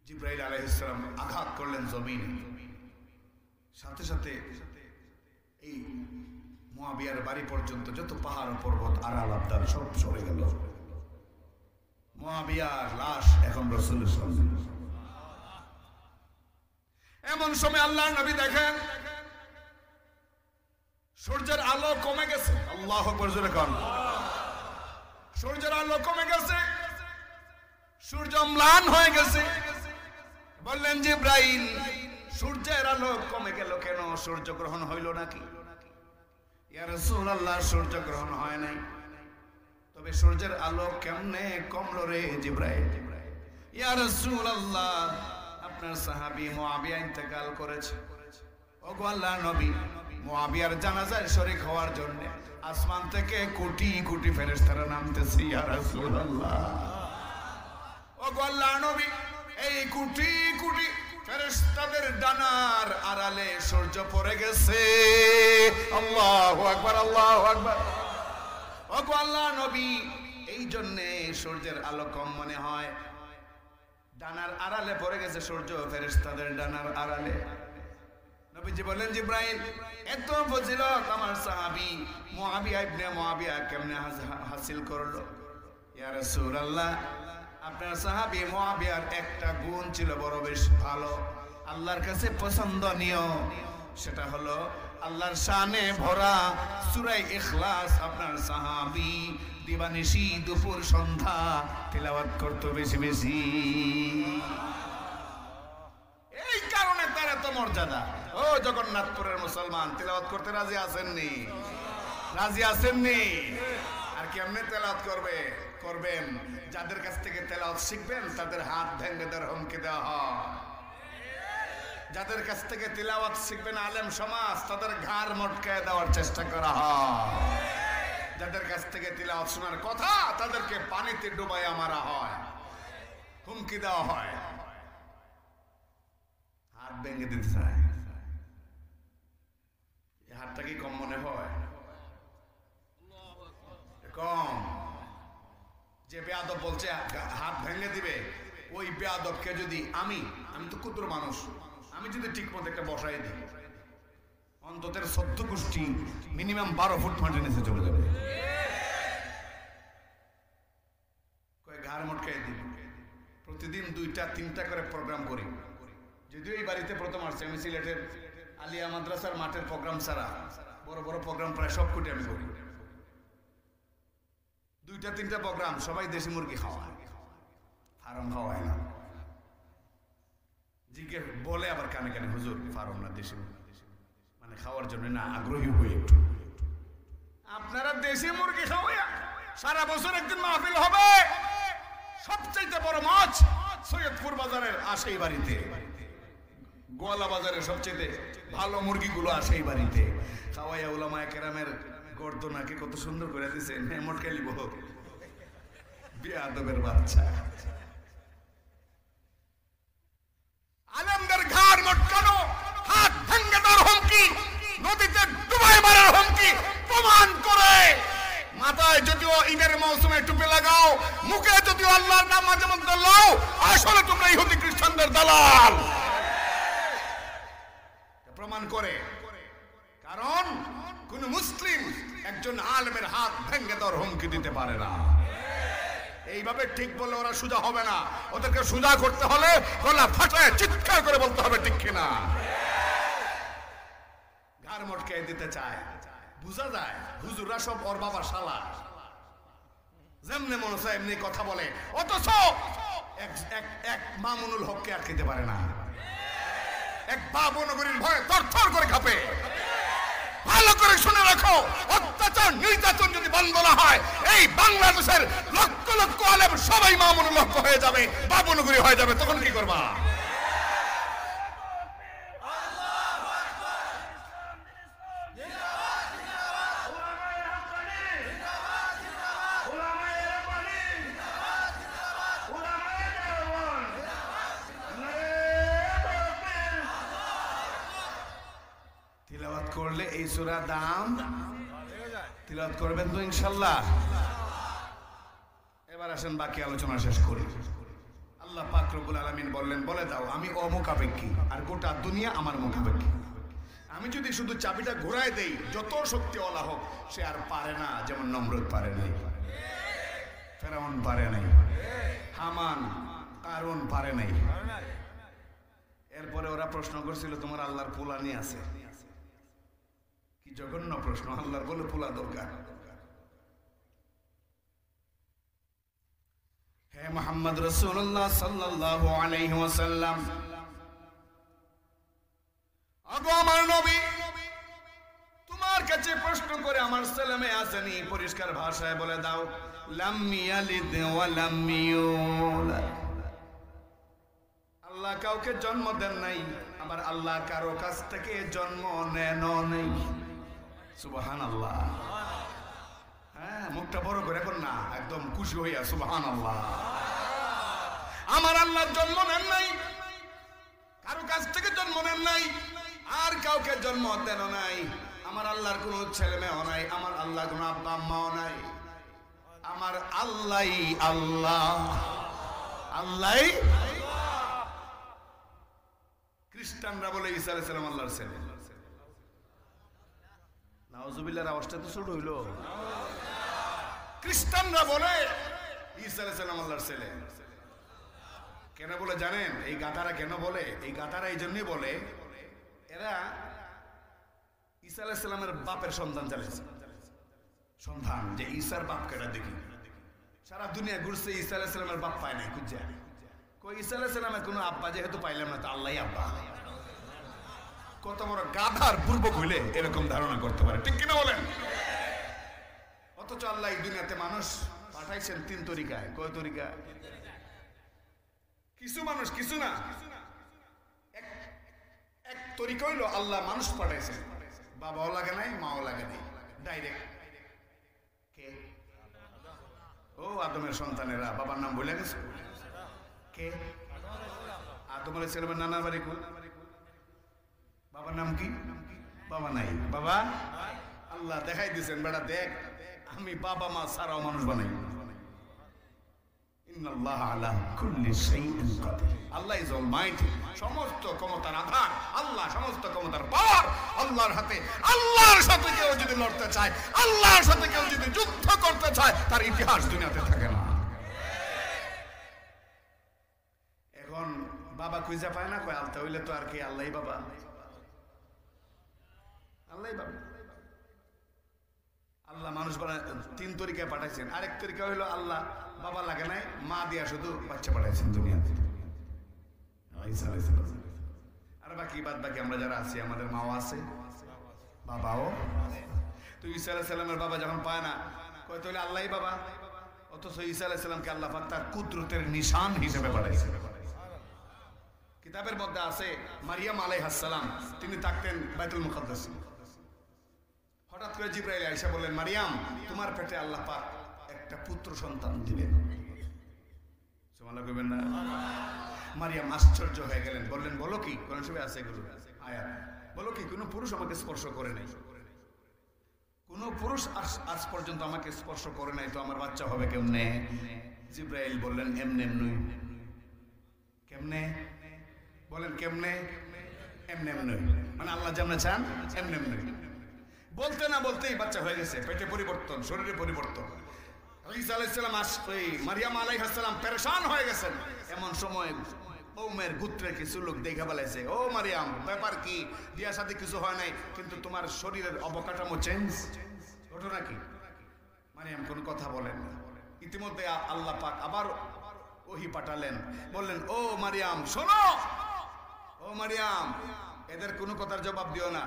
A: জিবরাইল আলাইহিস সালাম আঘাত করলেন জমিনে, সাথে সাথে এই মুআবিয়ার বাড়ি পর্যন্ত যত পাহাড় পর্বত আড়াল আবদার সব সরে গেল। মুআবিয়ার লাশ এখন রাসূলের সামনে। এমন সময় আল্লাহর নবী দেখেন সূর্যের আলো কমে গেছে। আল্লাহু আকবার, জোরে কোন। সূর্যের আলো কমে গেছে, সূর্য ম্লান হয়ে গেছে। বললেন, জিবরাইল, সূর্যের আলো কমে গেল কেন? সূর্য গ্রহণ হইল নাকি? ইয়া রাসূলুল্লাহ, সূর্য গ্রহণ হয় নাই, তবে সূর্যের আলো কেমনে কমলো রে জিবরাইল? ইয়া রাসূলুল্লাহ, আপনার সাহাবী মুআবিয়া ইন্তেকাল করেছে। ওগো আল্লাহর নবী, মুআবিয়ার জানাজায় শরীক হওয়ার জন্য আসমান থেকে কোটি কোটি ফেরেশতারা নামতেছে। ইয়া রাসূলুল্লাহ, ওগো আল্লাহর নবী, এই কোটি কোটি ফেরেশতাদের ডানার আড়ালে সূর্য পড়ে গেছে। আল্লাহু আকবার, আল্লাহু আকবার। ওগো আল্লাহর নবী, এই জন্য সূর্যের আলো কম মনে হয়, ডানার আড়ালে পড়ে গেছে সূর্য, ফেরেশতাদের ডানার আড়ালে। নবীজি বললেন, জিবরাইল, এত ফজিলত আমার সাহাবী মুআবিয়া ইবনে মুআবিয়া কেমনে হাসিল করলো? ইয়া রাসূলুল্লাহ, আপনার সাহাবী মুআবিয়ার একটা গুণ ছিল বড় বেশ ভালো, আল্লাহর কাছে পছন্দনীয়। সেটা হলো আল্লাহর শানে ভরা সূরা ইখলাস আপনার সাহাবী দিবানিশি দুপুর সন্ধ্যা তেলাওয়াত করতে বেশি বেশি। এই কারণে তার এত মর্যাদা। ও জগন্নাথপুরের মুসলমান, তেলাওয়াত করতে রাজি আছেননি? রাজি আছেননি? আর কেমনে তেলাওয়াত করবেন? যাদের কাছ থেকে তেলাওয়াত শিখবেন তাদের হাত ভেঙে দেওয়ার হুমকি দেওয়া হয়। যাদের কাছ থেকে তিলাওয়াত শিখবেন আলেম সমাজ, তাদের ঘাড় মটকায় দেওয়ার চেষ্টা করা হয়। যাদের কাছ থেকে তিলাওয়াত শোনার কথা, তাদেরকে পানিতে ডুবাইয়া মারা হয়, হুমকি দেওয়া হয়, হাত ভেঙে দিতে চায়। হাতটা কি কম মনে হয়? কম। যে বেয়াদব বলছে হাত ভেঙে দিবে, ওই বেয়াদবকে যদি আমি তো ক্ষুদ্র মানুষ, আমি যদি ঠিক মতো একটা বসাই দিই, অন্তত 14 গোষ্ঠী মিনিমাম 12 ফুট মাটির নিচে চলে যাবে। ঘাড় মটকাই দিব। প্রতিদিন 2টা-3টা করে প্রোগ্রাম করি। যদিও এই বাড়িতে প্রথম আসছে, আমি সিলেটের আলিয়া মাদ্রাসার মাঠের প্রোগ্রাম ছাড়া বড় বড় প্রোগ্রাম প্রায় সব কোটি আমি করি। 2টা-3টা প্রোগ্রাম, সবাই দেশি মুরগি খাওয়ায়, ফার্ম খাওয়ায় না। জিজ্ঞেস বলে আবার কানে কানে, হুজুর ফার্ম না দেশি মুরগি, মানে খাওয়ার জন্য না, আগ্রহী হই একটু। আপনারা দেশি মুরগি খাওয়ায় সারা বছর একদিন মাহফিল হবে। সবচাইতে বড় মাছ সৈয়দপুর বাজারের আসে এই বাড়িতে, গোয়ালা বাজারের সবচেয়ে ভালো মুরগিগুলো আসে এই বাড়িতে। খাওয়াইয়া উলামায়ে কেরামের গর্দনাকে কত সুন্দর করে দিয়েছেন, মটকাই লিব বেয়াদবের বাচ্চা। আলেমদের ঘাড় মটকানো, হাত ভেঙে দেওয়ার হুমকি, নদীতে ডুবাই মারার হুমকি প্রমাণ করে। মাথায় যদিও ঈদের মৌসুমে টুপি লাগাও, মুখে যদিও আল্লাহর নাম মাঝে মধ্যে লও, আসলে তোমরা ইহুদি খ্রিস্টানদের দালাল প্রমাণ করে। কারণ কোন মুসলিম একজন আলেমের হাত ভেঙে দেওয়ার হুমকি দিতে পারে না। এইভাবে ঠিক বলে ওরা সোজা হবে না, ওদেরকে সোজা করতে হলে গলা ফাটায় চিৎকার করে বলতে হবে, ঠিক কিনা? ঘাড় মটকাই দিতে চায়, বুঝা যায় হুজুররা সব ওর বাবার শালা, যেমনি মনে চায় এমনি কথা বলে, অথচ এক মামুনুল হককে আর খেতে পারে না। এক বাবনগরীর ভয়ে থরথর করে কাঁপে। ভালো করে শুনে রাখো, অত্যাচার নির্যাতন যদি বন্ধ না হয়, এই বাংলাদেশের লক্ষ লক্ষ আলেম সবাই মামুনুল হক হয়ে যাবে, বাবনগরী হয়ে যাবে। তখন কি করবা? করলে এই সূরা দাম তিলাওয়াত করবেন তো ইনশাআল্লাহ। এবার আসেন বাকি আলোচনা শেষ করি। আল্লাহ পাক রব্বুল আলামিন বললেন, বলে দাও আমি অমুখাপেক্ষী আর গোটা দুনিয়া আমার মুখাপেক্ষী। আমি যদি শুধু চাবিটা ঘোরায় দেই, যত শক্তিওয়ালা হোক সে আর পারে না। যেমন নমরুদ পারে নাই, ফেরাউন পারে নাই, হামান কারুন পারে নাই। এরপরে ওরা প্রশ্ন করছিল তোমার আল্লাহর পোলানি আছে? কি জঘন্য প্রশ্ন! আল্লাহর বলে পোলা দরকার? হে মুহাম্মদ রাসূলুল্লাহ সাল্লাল্লাহু আলাইহি ওয়াসাল্লাম, আগো আমার নবী, তোমার কাছে প্রশ্ন করে আমার ছেলে মেয়ে আসেনি, পরিষ্কার ভাষায় বলে দাও লাম ইয়ালিদ ওয়া লাম ইউলাদ। আল্লাহ কাউকে জন্ম দেন নাই, আবার আল্লাহ কারো কাছ থেকে জন্ম নেন নাই। সুবহানাল্লাহ। হ্যাঁ, মুখটা বড় করে এখন না, একদম খুশি হইয়া সুবহানাল্লাহ। আমার আল্লাহ জন্ম নেন নাই, কারো কাছ থেকে জন্ম নেন নাই, আর কাউকে জন্ম দেন নাই। আমার আল্লাহর কোনো ছেলে মেয়েও নাই, আমার আল্লাহ কোনো আব্বা আম্মাও নাই। আমার আল্লাহই আল্লাহ, আল্লাহই। খ্রিস্টানরা বলে ঈসা আলাইহিস সালাম আল্লাহর ছেলে। নাউজুবিল্লাহর আওয়াজটা তো ছোট হইলো। খ্রিস্টানরা বলে ঈসা আলাইহিস সালাম আল্লাহর ছেলে। কেন বলে জানেন? এই গাধারা কেন বলে? এই গাধারা এই জন্যই বলে, এরা ঈসা আলাইহিস সালামের বাপের সন্তান চালিয়েছে। সন্তান যে ঈসার বাপ কেটা দেখি, সারা দুনিয়া ঘুরছে, ঈসা আলাইহিস সালামের বাপ পায় নাই খুঁজে। কই ঈসা আলাইহিস সালামের কোনো আব্বা যেহেতু পাইলাম না, তো আল্লাহই আব্বা। কত বড় গাধার পূর্বক হইলে এরকম ধারণা করতে পারে, ঠিক কিনা বলেন? অথচ আল্লাহ এই দুনিয়াতে মানুষ পাঠাইছেন 3 তরিকায়। কয় তরিকা? কিছু মানুষ, কিছু না, এক তরিকা হইলো আল্লাহ মানুষ পাঠাইছেন, বাবাও লাগে নাই, মাও লাগে নাই, ডাইরেক্ট। কে? ও আদমের সন্তানেরা। বাবার নাম বলে গেছে? কে? আদম আলাইহিস সালামের নানার বাড়ি কই? বাবার নাম কি? বাবা নাই, বাবা আল্লাহ দেখাই দিয়েছেন, বেটা দেখ আমি বাবা মা ছাড়াও মানুষ বানাই। ইন্নাল্লাহা আলা কুল্লি শাইইন কাদির। আল্লাহ ইজ অলমাইটি, সমস্ত ক্ষমতার আধার আল্লাহ, সমস্ত ক্ষমতার পাওয়ার আল্লাহর হাতে। আল্লাহর সাথে কেউ যদি লড়তে চায়, আল্লাহর সাথে কেউ যদি যুদ্ধ করতে চায়, তার ইতিহাস দুনিয়াতে থাকে না। এখন বাবা খুঁজে পায় না, কয় আলতা হইলে তো আর কি আল্লাহই বাবা, আল্লাহই বাবা। আল্লাহ মানুষ বানায় তিন তরিকায় পাঠাইছেন। আরেক তরিকা হইলো আল্লাহ বাবা লাগে নাই, মা দিয়া শুধু বাচ্চা পাঠাইছেন দুনিয়াতে। আর বাকি বাদ বাকি আমরা যারা আছি, আমাদের মাও আছে, বাবাও। তো ঈসা আলাইহিস সালামের বাবা যখন পায় না, কয় তাহলে আল্লাহই বাবা। অথচ ঈসা আলাইহিস সালামকে আল্লাহ পাক তার কুদরতের নিশান হিসেবে পাঠাইছে। কিতাবের মধ্যে আছে মারিয়াম আলাইহিস সালাম, তিনি থাকতেন বাইতুল মুকাদ্দাসে। হঠাৎ করে জিবরাইল আয়েশা বললেন, মারিয়াম তোমার পেটে আল্লাহ পাক একটা পুত্র সন্তান দিবেন। সুবহানাল্লাহ কইবেন না? মারিয়াম আশ্চর্য হয়ে গেলেন, বললেন বলো কি? কোরআন শরীফে আছে এগুলো আয়াত, বলো কি? কোনো পুরুষ আমাকে স্পর্শ করে নাই, কোনো পুরুষ আজ পর্যন্ত আমাকে স্পর্শ করে নাই, তো আমার বাচ্চা হবে কেমনে? জিবরাইল বললেন এমনে এমনই। কেমনে বলেন? কেমনে? এমনে এমনই, মানে আল্লাহ যেমনে চান এমনে এমনই। বলতে না বলতেই বাচ্চা হয়ে গেছে, পেটে পরিবর্তন, শরীরে পরিবর্তন। ঈসা আলাইহিস সালাম মারিয়াম আলাইহিস সালাম পেরেশান হয়ে গেছেন। এমন সময় কওমের গোত্রের কিছু লোক দেখা বলেছে, ও মারিয়াম ব্যাপার কি? বিয়া শাদী কিছু হয় নাই, কিন্তু তোমার শরীরের অবকাঠামো চেঞ্জ, ঘটনা কি? মারিয়াম কোন কথা বলেন না। ইতিমধ্যে আল্লাহ পাক আবার ওহী পাঠালেন, বললেন ও মারিয়াম শোনো, ও মারিয়াম এদের কোনো কথার জবাব দিও না,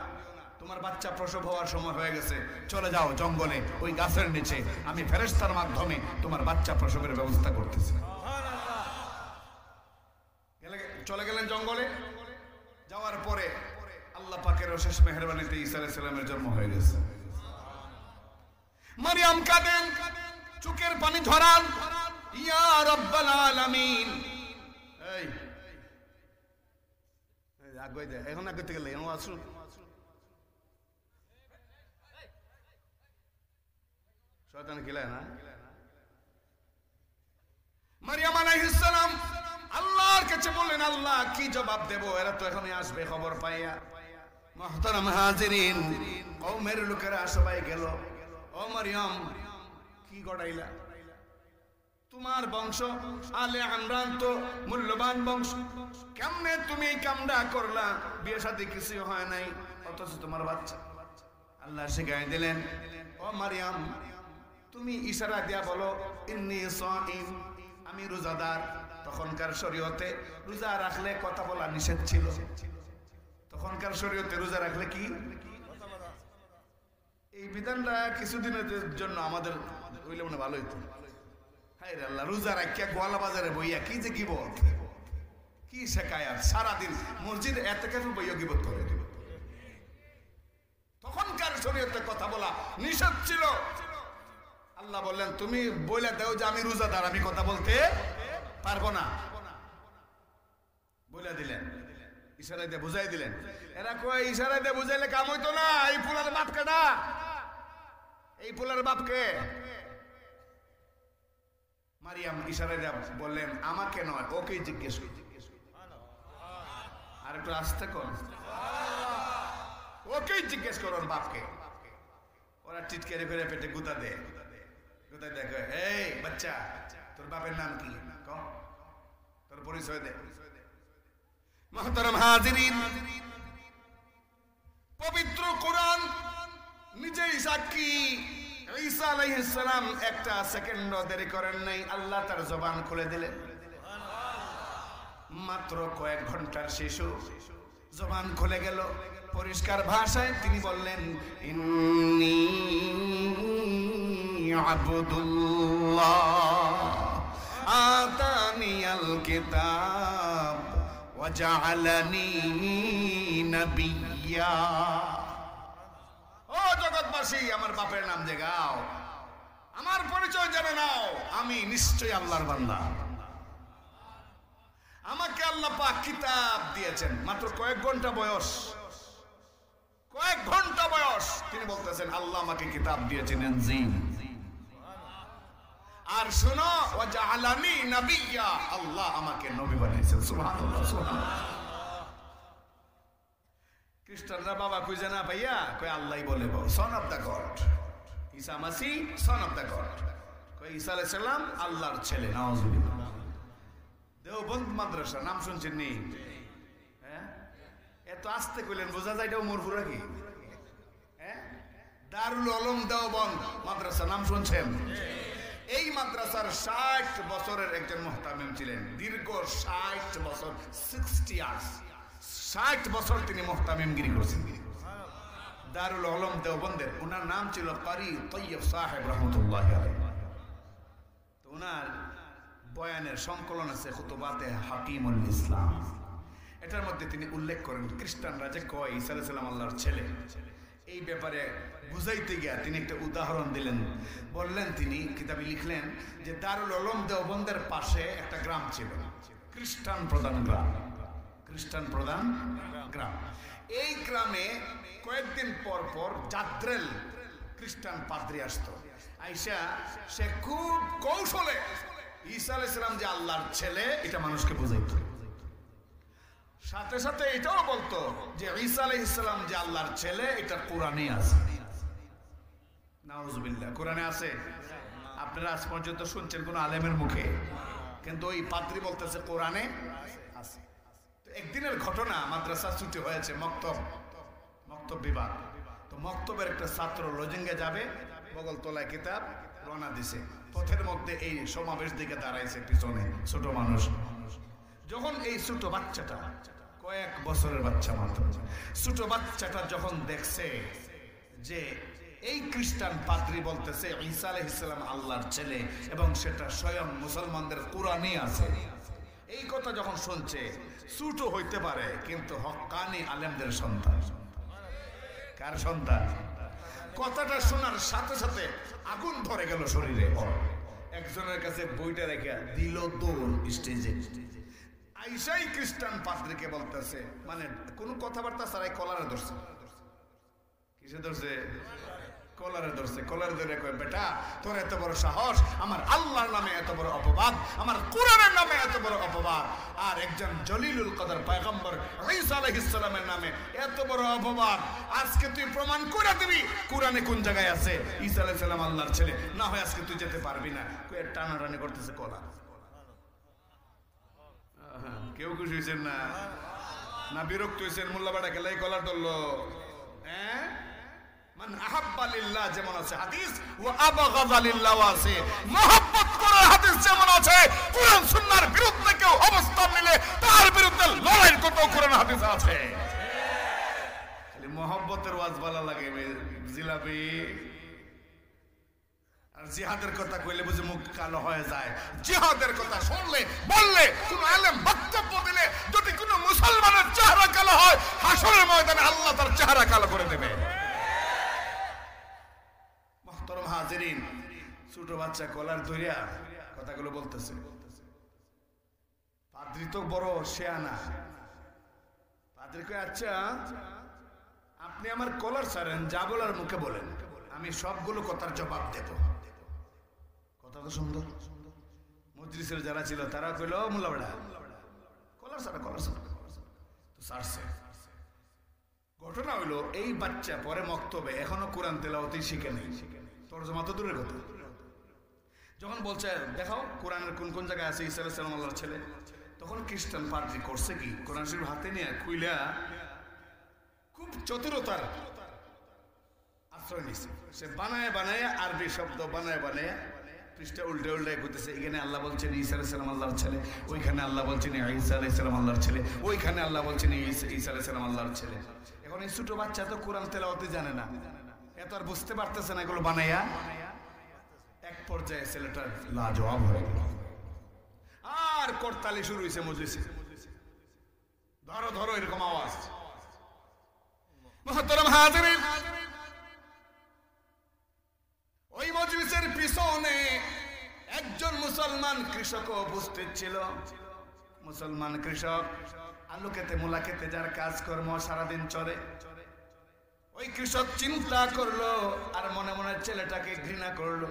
A: তোমার বাচ্চা প্রসব হওয়ার সময় হয়ে গেছে, চলে যাও জঙ্গলে, ওই গাছের নিচে আমি ফেরেশতার মাধ্যমে তোমার বাচ্চা প্রসবের ব্যবস্থা করতেছি। চলে গেলেন জঙ্গলে। যাওয়ার পরে আল্লাহ পাকের অশেষ মেহেরবানিতে ঈসা আলাইহিস সালামের জন্ম হয়ে গেছে। মারিয়াম কাঁদেন, চোখের পানি ঝরান, ইয়া রাব্বাল আলামিন। এই আগে দে, এখন আগে থেকে গেলে আসুন। শয়তান খেলায় না। মারিয়াম আলাইহিস সালাম আল্লাহর কাছে বললেন, আল্লাহ কি জবাব দেব? এরা তো এখনই আসবে খবর পাইয়া। মুহতারাম হাজিরিন, কওমের লোকেরা সবাই গেল, ও মারিয়াম কি গড়াইলা? তোমার বংশ আলে ইমরান তো মূল্যবান বংশ, কেমনে তুমি এই কামটা করলা? বিয়ে শাদী কিছু হয় নাই, অথচ তোমার বাচ্চা। আল্লাহ শিখাই দিলেন, ও মারিয়াম তুমি ইশারা দিয়া বলো ইন্নী সাঈম, আমি রোজাদার। তখনকার শরীয়তে রোজা রাখলে কথা বলা নিষেধ ছিল। তখনকার শরীয়তে রোজা রাখলে কি? এই বিধানটা কিছুদিনের জন্য আমাদের হইলে মনে ভালো হইতো। হায় রে আল্লাহ, রোজা রাখিয়া গোয়ালা বাজারে বইয়া কি যে গিবত, কি শেখায়, আর সারাদিন মসজিদে এতেকাফে বইয়া গিবত করে। তখনকার শরীয়তে কথা বলা নিষেধ ছিল। আল্লাহ বললেন তুমি বলে দাও যে আমি রোজাদার, আমি কথা বলতে পারবো না। বলে দিলেন, ইশারা দিয়ে বুঝাই দিলেন। এরা কয় ইশারা দিয়ে বুঝাইলে কাম হইতো না। এই পোলার বাপ কেডা? এই পোলার বাপকে? মারিয়াম ইশারা দিয়ে বললেন আমাকে নয়, ওকে জিজ্ঞেস কর। আর একটু আস্তে কর, ওকেই জিজ্ঞেস করো ওর বাপকে। ওরা টিটকারি করে পেটে গুতা দেয়, গুতা দেখো, এই বাচ্চা তোর বাপের নাম কি? তোর পরিচয় দে। মুহতারাম হাজিরিন, পবিত্র কোরআন নিজেই সাক্ষী। ঈসা আলাইহিস সালাম একটা সেকেন্ডও দেরি করেন নাই, আল্লাহ তার জবান খুলে দিলেন। মাত্র কয়েক ঘন্টার শিশু, জবান খুলে গেল। পরিষ্কার ভাষায় তিনি বললেন ইন্নী আবদুল্লাহ আতানিয়াল কিতাব ওয়া জাআলানি নাবিয়্যা। ও জগৎবাসী, আমার বাপের নাম জাগাও, আমার পরিচয় জেনে নাও, আমি নিশ্চয়ই আল্লাহর বান্দা। আমাকে আল্লাহ পাক কিতাব দিয়েছেন। মাত্র কয়েক ঘন্টা বয়স, কয়েক ঘন্টা বয়স, তিনি বলতেছেন আল্লাহ আমাকে কিতাব দিয়েছেন ইনজিল। আর শুনো, ওয়াজআলানি নাবিয়্যা, আল্লাহ আমাকে নবী বানিয়েছেন। সুবহানাল্লাহ, সুবহানাল্লাহ। খ্রিস্টানরা বাবা খুঁজে না পাইয়া কই আল্লাহই বলে son of the God, Isa Masih son of the God, কই ঈসা আলাইহিস সালাম আল্লাহর ছেলে। নাউজুবিল্লাহ। দেওবন্দ মাদ্রাসা নাম শুনছেন নি? হ্যাঁ, এত আস্তে কইলেন বোঝা যায় এটা উমরপুরা কি? হ্যাঁ, দারুল উলুম দেওবন্দ মাদ্রাসা নাম শুনছেন? এই মাদ্রাসার 60 বছরের একজন মুহতামিম ছিলেন, দীর্ঘ 60 বছর, 60 ইয়ার্স, 60 বছর তিনি মুহতামিমগিরি করেছেন দারুল উলুম দেওবন্দের। ওনার নাম ছিল কারি তৈয়ব সাহেব রহমতুল্লাহি আলাইহি। তো ওনার বয়ানের সংকলন আছে খুতুবাতে হাকিমুল ইসলাম। এটার মধ্যে তিনি উল্লেখ করেন খ্রিস্টানরা যে কয় ঈসা আলাইহিস সালাম আল্লাহর ছেলে, এই ব্যাপারে বুঝাইতে গিয়া তিনি একটা উদাহরণ দিলেন। বললেন, তিনি কিতাবে লিখলেন যে দারুল উলুম দেওবন্দের পাশে একটা গ্রাম ছিল, খ্রিস্টান প্রধান গ্রাম, খ্রিস্টান প্রধান গ্রাম। এই গ্রামে কয়েকদিন পর পর জাদ্রেল খ্রিস্টান পাদ্রী আসতো। আইসা সে খুব কৌশলে ঈসা আলাইহিস সালাম যে আল্লাহর ছেলে এটা মানুষকে বুঝাইতো। সাথে সাথে এটাও বলতো যে ঈসা আলাইহিস সালাম যে আল্লাহর ছেলে এটা কোরআনে আছে। নাউজুবিল্লাহ, কোরআনে আছে। আপনারা আজ পর্যন্ত শুনছেন কোন আলেমের মুখে, কিন্তু ওই পাদ্রী বলতেছে কোরআনে আছে। তো একদিনের ঘটনা, মাদ্রাসা ছুটি হয়েছে, মক্তব বিভাগ। তো মক্তবের একটা ছাত্র লজিঙ্গে যাবে, বগল তলায় কিতাব, রওনা দিছে। পথের মধ্যে এই সমাবেশ দিকে দাঁড়াইছে পিছনে ছোট মানুষ। যখন এই ছোট বাচ্চাটা, কয়েক বছরের বাচ্চা মাত্র, ছোট বাচ্চাটা যখন দেখছে যে এই খ্রিস্টান পাদ্রী বলতেছে ঈসা আলাইহিস সালাম আল্লাহর ছেলে এবং সেটা স্বয়ং মুসলমানদের কোরআনে আছে, এই কথা যখন শুনছে, ছোট হইতে পারে কিন্তু হক্কানি আলেমদের সন্তান। কার সন্তান? কথাটা শোনার সাথে সাথে আগুন ধরে গেল শরীরে। একজনের কাছে বইটা রেখে দিল দৌড় স্টেজে। আইসাই খ্রিস্টান পাদ্রীকে বলতেছে, মানে কোনো কথাবার্তা ছাড়াই কলারে ধরছে। কিসে ধরছে? কলারে ধরছে। কলারে ধরে কয়, বেটা তোর এত বড় সাহস, আমার আল্লাহর নামে এত বড় অপবাদ, আমার কোরআনের নামে এত বড় অপবাদ, আর একজন জলিলুল কদর পয়গম্বর ঈসা আলাইহিস সালামের নামে এত বড় অপবাদ, আজকে তুই প্রমাণ করে দিবি কোরআনে কোন জায়গায় আছে ঈসা আলাইহিস সালাম আল্লাহর ছেলে, না হয় আজকে তুই যেতে পারবি না। কয়ে টানাটানি করতেছে কলা। কেউ খুশি হয়েছেন না? না বিরক্ত হয়েছেন? মোল্লা বেটা গেলাই কলার ধরলো। হ্যাঁ, মান আহাব্বা লিল্লাহ যেমন আছে হাদিস, ওয়া আবগাযা লিল্লাহ আছে। মহব্বত করার হাদিস যেমন আছে, কোরআন সুন্নাহর বিরুদ্ধে কেউ অবস্থান নিলে তার বিরুদ্ধে লড়াইয়ের কথা কোরআন হাদিস আছে। খালি মহব্বতের ওয়াজ ভালো লাগে জিলাপি, আর জিহাদের কথা কইলে বুঝি মুখ কালো হয়ে যায়। জিহাদের কথা শুনলে, বললে, কোন আলেম বক্তব্য দিলে যদি কোন মুসলমানের চেহারা কালো হয়, হাসরের ময়দানে আল্লাহ তার চেহারা কালো করে দেবে। মুহতারাম হাজিরিন, ছোট বাচ্চা কলার ধরিয়া কথাগুলো বলতেছে। পাদ্রী তো বড় শেয়ানা। পাদ্রী কয়, আচ্ছা আপনি আমার কলার ছাড়েন, যা বলার মুখে বলেন, আমি সবগুলো কথার জবাব দেব। কথা তো সুন্দর। মজলিসের যারা ছিল তারা কইল, মোল্লা বেটা কলার ছাড়া, কলার ছাড়া। তো ছাড়ছে। ঘটনা হইলো, এই বাচ্চা পরে মক্তবে এখনো কোরআন তেলাওয়াতই শিখে নেই, তরজমা তো দূরের কথা। যখন বলছে দেখাও কোরআনের কোন কোন জায়গায় আছে ঈসা আলাইহিস সালাম আল্লাহর ছেলে, তখন খ্রিস্টান পাদ্রী করছে কি, কোরআন শরীফ হাতে নিয়ে খুইলা খুব চতুরতার আশ্রয় নিছে। সে বানায় বানায় আরবি শব্দ বানায় বানায় পৃষ্ঠা উল্টে উল্টে করতেছে। এখানে আল্লাহ বলছেন ঈসা আলাইহিস সালাম আল্লাহর ছেলে, ওইখানে আল্লাহ বলছেন ঈসা আলাইহিস সালাম আল্লাহর ছেলে, ওইখানে আল্লাহ বলছেন ঈসা আলাইহিস সালাম আল্লাহর ছেলে। এখন এই ছোট বাচ্চা তো কোরআন তেলাওয়াতে জানে না, এত আর বুঝতে পারতেছে না এগুলো বানাইয়া। এক পর্যায়ে ছেলেটার লাজবাব হয়ে গেল, আর করতালি শুরু হয়েছে মজলিসে, ধরো ধরো এরকম আওয়াজ। মুহতারাম হাজিরিন, ওই মজলিসের পিছনে একজন মুসলমান কৃষক উপস্থিত ছিল। মুসলমান কৃষক আলু খেতে, মূলা খেতে, যার কাজকর্ম সারাদিন চলে, ওই কৃষক চিন্তা করলো আর মনে মনে ছেলেটাকে ঘৃণা করলো।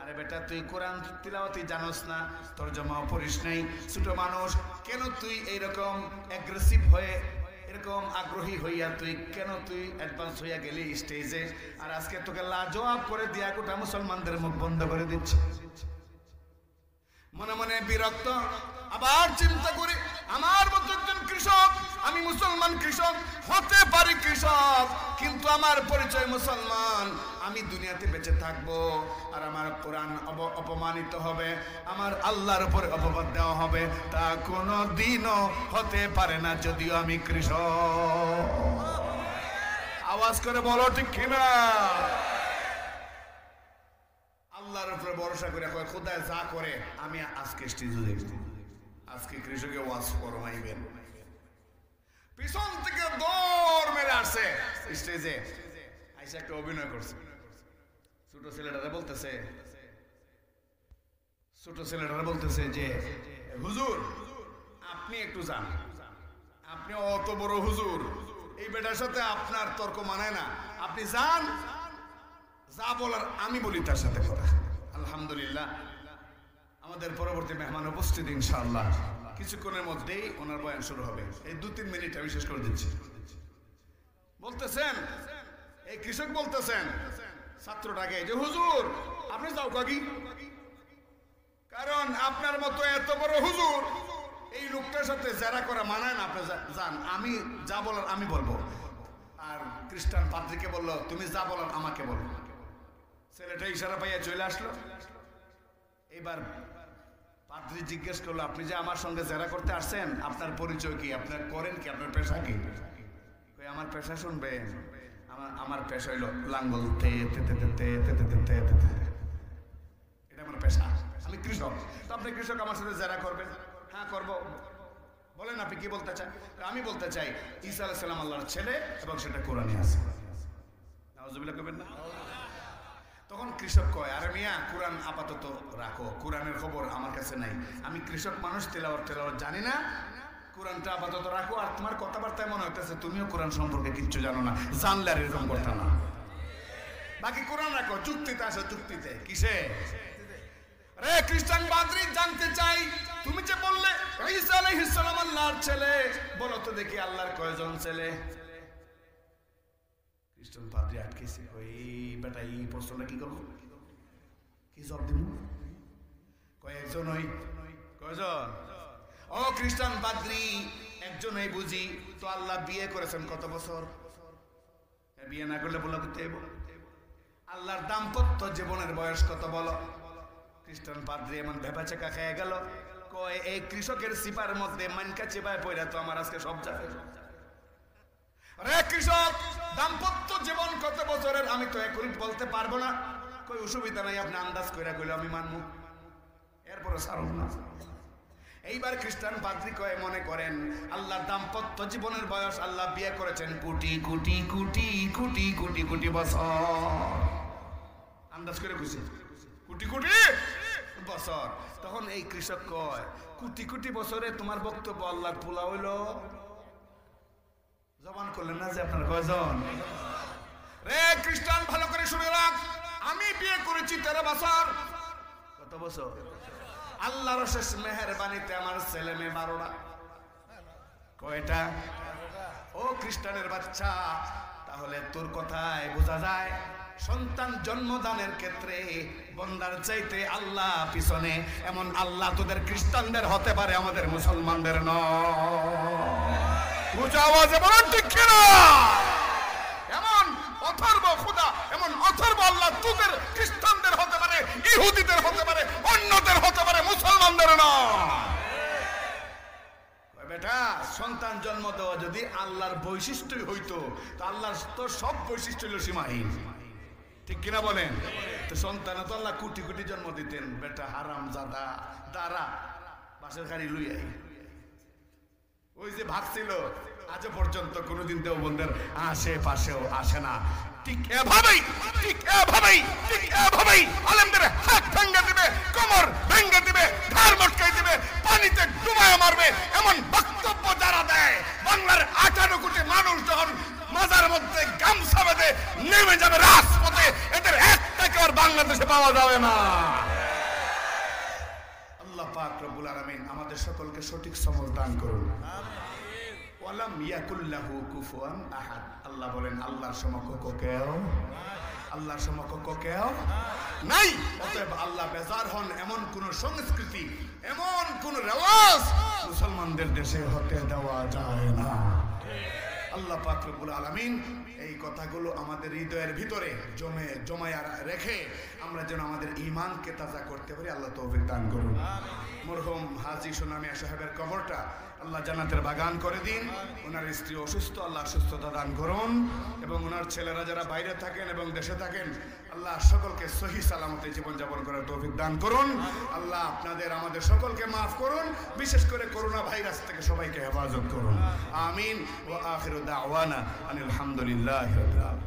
A: আরে বেটা, তুই কোরআন তিলাওয়াতি জানোস না, তরজমাও পড়িস নাই, ছোট মানুষ, কেন তুই এইরকম অ্যাগ্রেসিভ হয়ে, এরকম আগ্রহী হইয়া তুই কেন তুই অ্যাডভান্স হইয়া গেলি স্টেজে, আর আজকে তোকে লাজবাব করে দিয়া গোটা মুসলমানদের মুখ বন্ধ করে দিচ্ছে। মনে মনে বিরক্ত, আবার চিন্তা করি আমার মতো একজন কৃষক, আমি মুসলমান কৃষক, হতে পারি কৃষক, কিন্তু আমার পরিচয় মুসলমান, আমি দুনিয়াতে বেঁচে থাকবো আর আমার কোরআন অপমানিত হবে, আমার আল্লাহর উপরে অপবাদ দেওয়া হবে, তা কোনো দিনও হতে পারে না যদিও আমি কৃষক। আওয়াজ করে বলো ঠিক কিনা? আল্লাহর উপরে ভরসা করে কয় খোদায় যা করে আমি আজকে স্টেজে দেখব, আজকে কৃষকে ওয়াজ ফরমাইবেন। পিছন থেকে দৌড় মেরে আসছে স্টেজে, আইসা একটা অভিনয় করছে। ছোট ছেলেটারে বলতেছে যে হুজুর আপনি একটু যান, আপনি অত বড় হুজুর, এই বেটার সাথে আপনার তর্ক মানায় না, আপনি যান, যা বলার আমি বলি তার সাথে কথা। আলহামদুলিল্লাহ, আমাদের পরবর্তী মেহমান উপস্থিত ইনশাআল্লাহ, কিছুক্ষণের মধ্যেই ওনার বয়ান শুরু হবে। এই 2-3 মিনিট আমি শেষ করে দিচ্ছি। বলতেছেন এই কৃষক বলতেছেন ছাত্রটাকে যে হুজুর আপনি যাও কাকি, কারণ আপনার মতো এত বড় হুজুর এই লোকটার সাথে যারা করা মানায় না, আপনি যান, আমি যা বলার আমি বলবো। আর খ্রিস্টান পাদ্রীকে বললো তুমি যা বলার আমাকে বলো। ছেলেটা ইশারা পাইয়া চলে আসলো। এবার পাদ্রী জিজ্ঞেস করলো আপনি যে আমার সঙ্গে জেরা করতে আসছেন, আপনার পরিচয় কি, আপনার করেন কি, আপনার পেশা কি? আমার পেশা শুনবেন, আমার পেশা হইলো লাঙ্গল, এটা আমার পেশা, আমি কৃষক। তো আপনি কৃষক, আমার সাথে জেরা করবেন? হ্যাঁ করবো। বলেন আপনি কি বলতে চান? আমি বলতে চাই ঈসা আলাইহিস সালাম আল্লাহর ছেলে এবং সেটা কোরআনে আছে। নাউজুবিল্লাহ কইবেন না? তখন কৃষক কয় আরে মিয়া কোরআন আপাতত রাখো, কোরআনের খবর আমার কাছে নাই, আমি কৃষক মানুষ, তেলাওয়াত জানি না, কোরআনটা আপাতত রাখো। আর তোমার কথাবার্তায় মনে হইতেছে তুমিও কোরআন সম্পর্কে কিচ্ছু জানো না, জানলে আর এরকম করতে না, বাকি কোরআন রাখো। যুক্তিতে আসো, যুক্তিতে কিসে? রে খ্রিস্টান পাদ্রী জানতে চাই, তুমি যে বললে ঈসা আলাইহিস সালাম আল্লাহর ছেলে, বলো তো দেখি আল্লাহর কয়জন ছেলে? খ্রিস্টান পাদ্রী আটকেছে, ওই বেটা এই প্রশ্নটা কি করবো, কি জবাব দিব? কয়েকজনই। কয়জন? ও খ্রিস্টান পাদ্রী একজনই বুঝি। তো আল্লাহ বিয়ে করেছেন কত বছর? বিয়ে না করলে বলো করতে আল্লাহর দাম্পত্য জীবনের বয়স কত বলো? খ্রিস্টান পাদ্রী এমন ভেবাচেকা খেয়ে গেল, কয় এই কৃষকের সিপার মধ্যে মানকা চেপায় পড়া তো আমার আজকে সব যাবে। রে কৃষক, দাম্পত্য জীবন কত বছরের আমি তো একুরেট বলতে পারবো না, কই অসুবিধা নাই, আপনি আন্দাজ কইরা কইলে আমি মানবো, এরপরে ছাড়ব না। এইবার খ্রিস্টান পাদ্রী কয় মনে করেন আল্লাহ দাম্পত্য জীবনের বয়স আল্লাহ বিয়ে করেছেন কোটি কোটি কোটি কোটি কোটি কোটি বছর, আন্দাজ করে কইছে কোটি কোটি বছর। তখন এই কৃষক কয় কোটি কোটি বছরে তোমার বক্তব্য আল্লাহর পোলা হইল? জবান করলেন না যে আপনার কয়জন? রে খ্রিস্টান ভালো করে শুনে রাখ, আমি বিয়ে করেছি 13 বছর। কত বছর? আল্লাহর শেষ মেহেরবানিতে আমার ছেলে মেয়ে 12টা। কয়টা? ও খ্রিস্টানের বাচ্চা, তাহলে তোর কথায় বোঝা যায় সন্তান জন্মদানের ক্ষেত্রে বন্দার চাইতে আল্লাহ পিছনে। এমন আল্লাহ তোদের খ্রিস্টানদের হতে পারে, আমাদের মুসলমানদের নয়। উঁচু আওয়াজে বলুন ঠিক কিনা? এমন অথর্ব খোদা, এমন অথর্ব আল্লাহ তোদের খ্রিস্টানদের হতে পারে, ইহুদিদের হতে পারে, অন্যদের হতে পারে, মুসলমানদের নয়। বেটা, সন্তান জন্ম দেওয়া যদি আল্লাহর বৈশিষ্ট্যই হইতো, তো আল্লাহর তো সব বৈশিষ্ট্য হইল সীমাহীন, ঠিক কিনা বলেন? তো সন্তান তো আল্লাহ কোটি কোটি জন্ম দিতেন। বেটা হারাম জাদা দাঁড়া বাসের গাড়ি লুই আই, ওই যে ভাগছিল আজ পর্যন্ত কোনোদিন দেওবন্দের আশেপাশেও আসে না। ঠিক এভাবেই আলেমদের হাত ভেঙে দিবে, কোমর ভেঙে দিবে, ঘাড় মটকাই দিবে, পানিতে ডুবায় মারবে, এমন বক্তব্য যারা দেয়, বাংলার 18 কোটি মানুষ যখন মাজার মধ্যে গামছা বেঁধে পাক রব্বুল আলামিন আমাদের সকলকে সঠিক সমঝ দান করুন। ওয়ালাম ইয়াকুল্লাহু কুফুয়ান আহাদ। আল্লাহ বলেন আল্লাহর সমকক্ষ কেউ, আল্লাহর সমকক্ষ কেউ নাই। অতএব আল্লাহ বেজার হন এমন কোন সংস্কৃতি, এমন কোন রেওয়াজ মুসলমানদের দেশে হতে দেওয়া যায় না। আল্লাহ পাক রব্বুল আলামিন এই কথাগুলো আমাদের হৃদয়ের ভিতরে জমায়া রেখে আমরা যেন আমাদের ঈমানকে তাজা করতে পারি, আল্লাহ তৌফিক দান করুন। মরহুম হাজী সুনামিয়া সাহেবের কবরটা আল্লাহ জান্নাতের বাগান করে দিন। ওনার স্ত্রী অসুস্থ, আল্লাহ সুস্থতা দান করুন। এবং ওনার ছেলেরা যারা বাইরে থাকেন এবং দেশে থাকেন, আল্লাহ সকলকে সহি সালামতে জীবনযাপন করার তৌফিক দান করুন। আল্লাহ আপনাদের আমাদের সকলকে মাফ করুন, বিশেষ করে করোনা ভাইরাস থেকে সবাইকে হেফাজত করুন। আমিন। ওয়া আখিরু দাওয়ানা আনিল হামদুলিল্লাহি রাব্বিল আলামিন।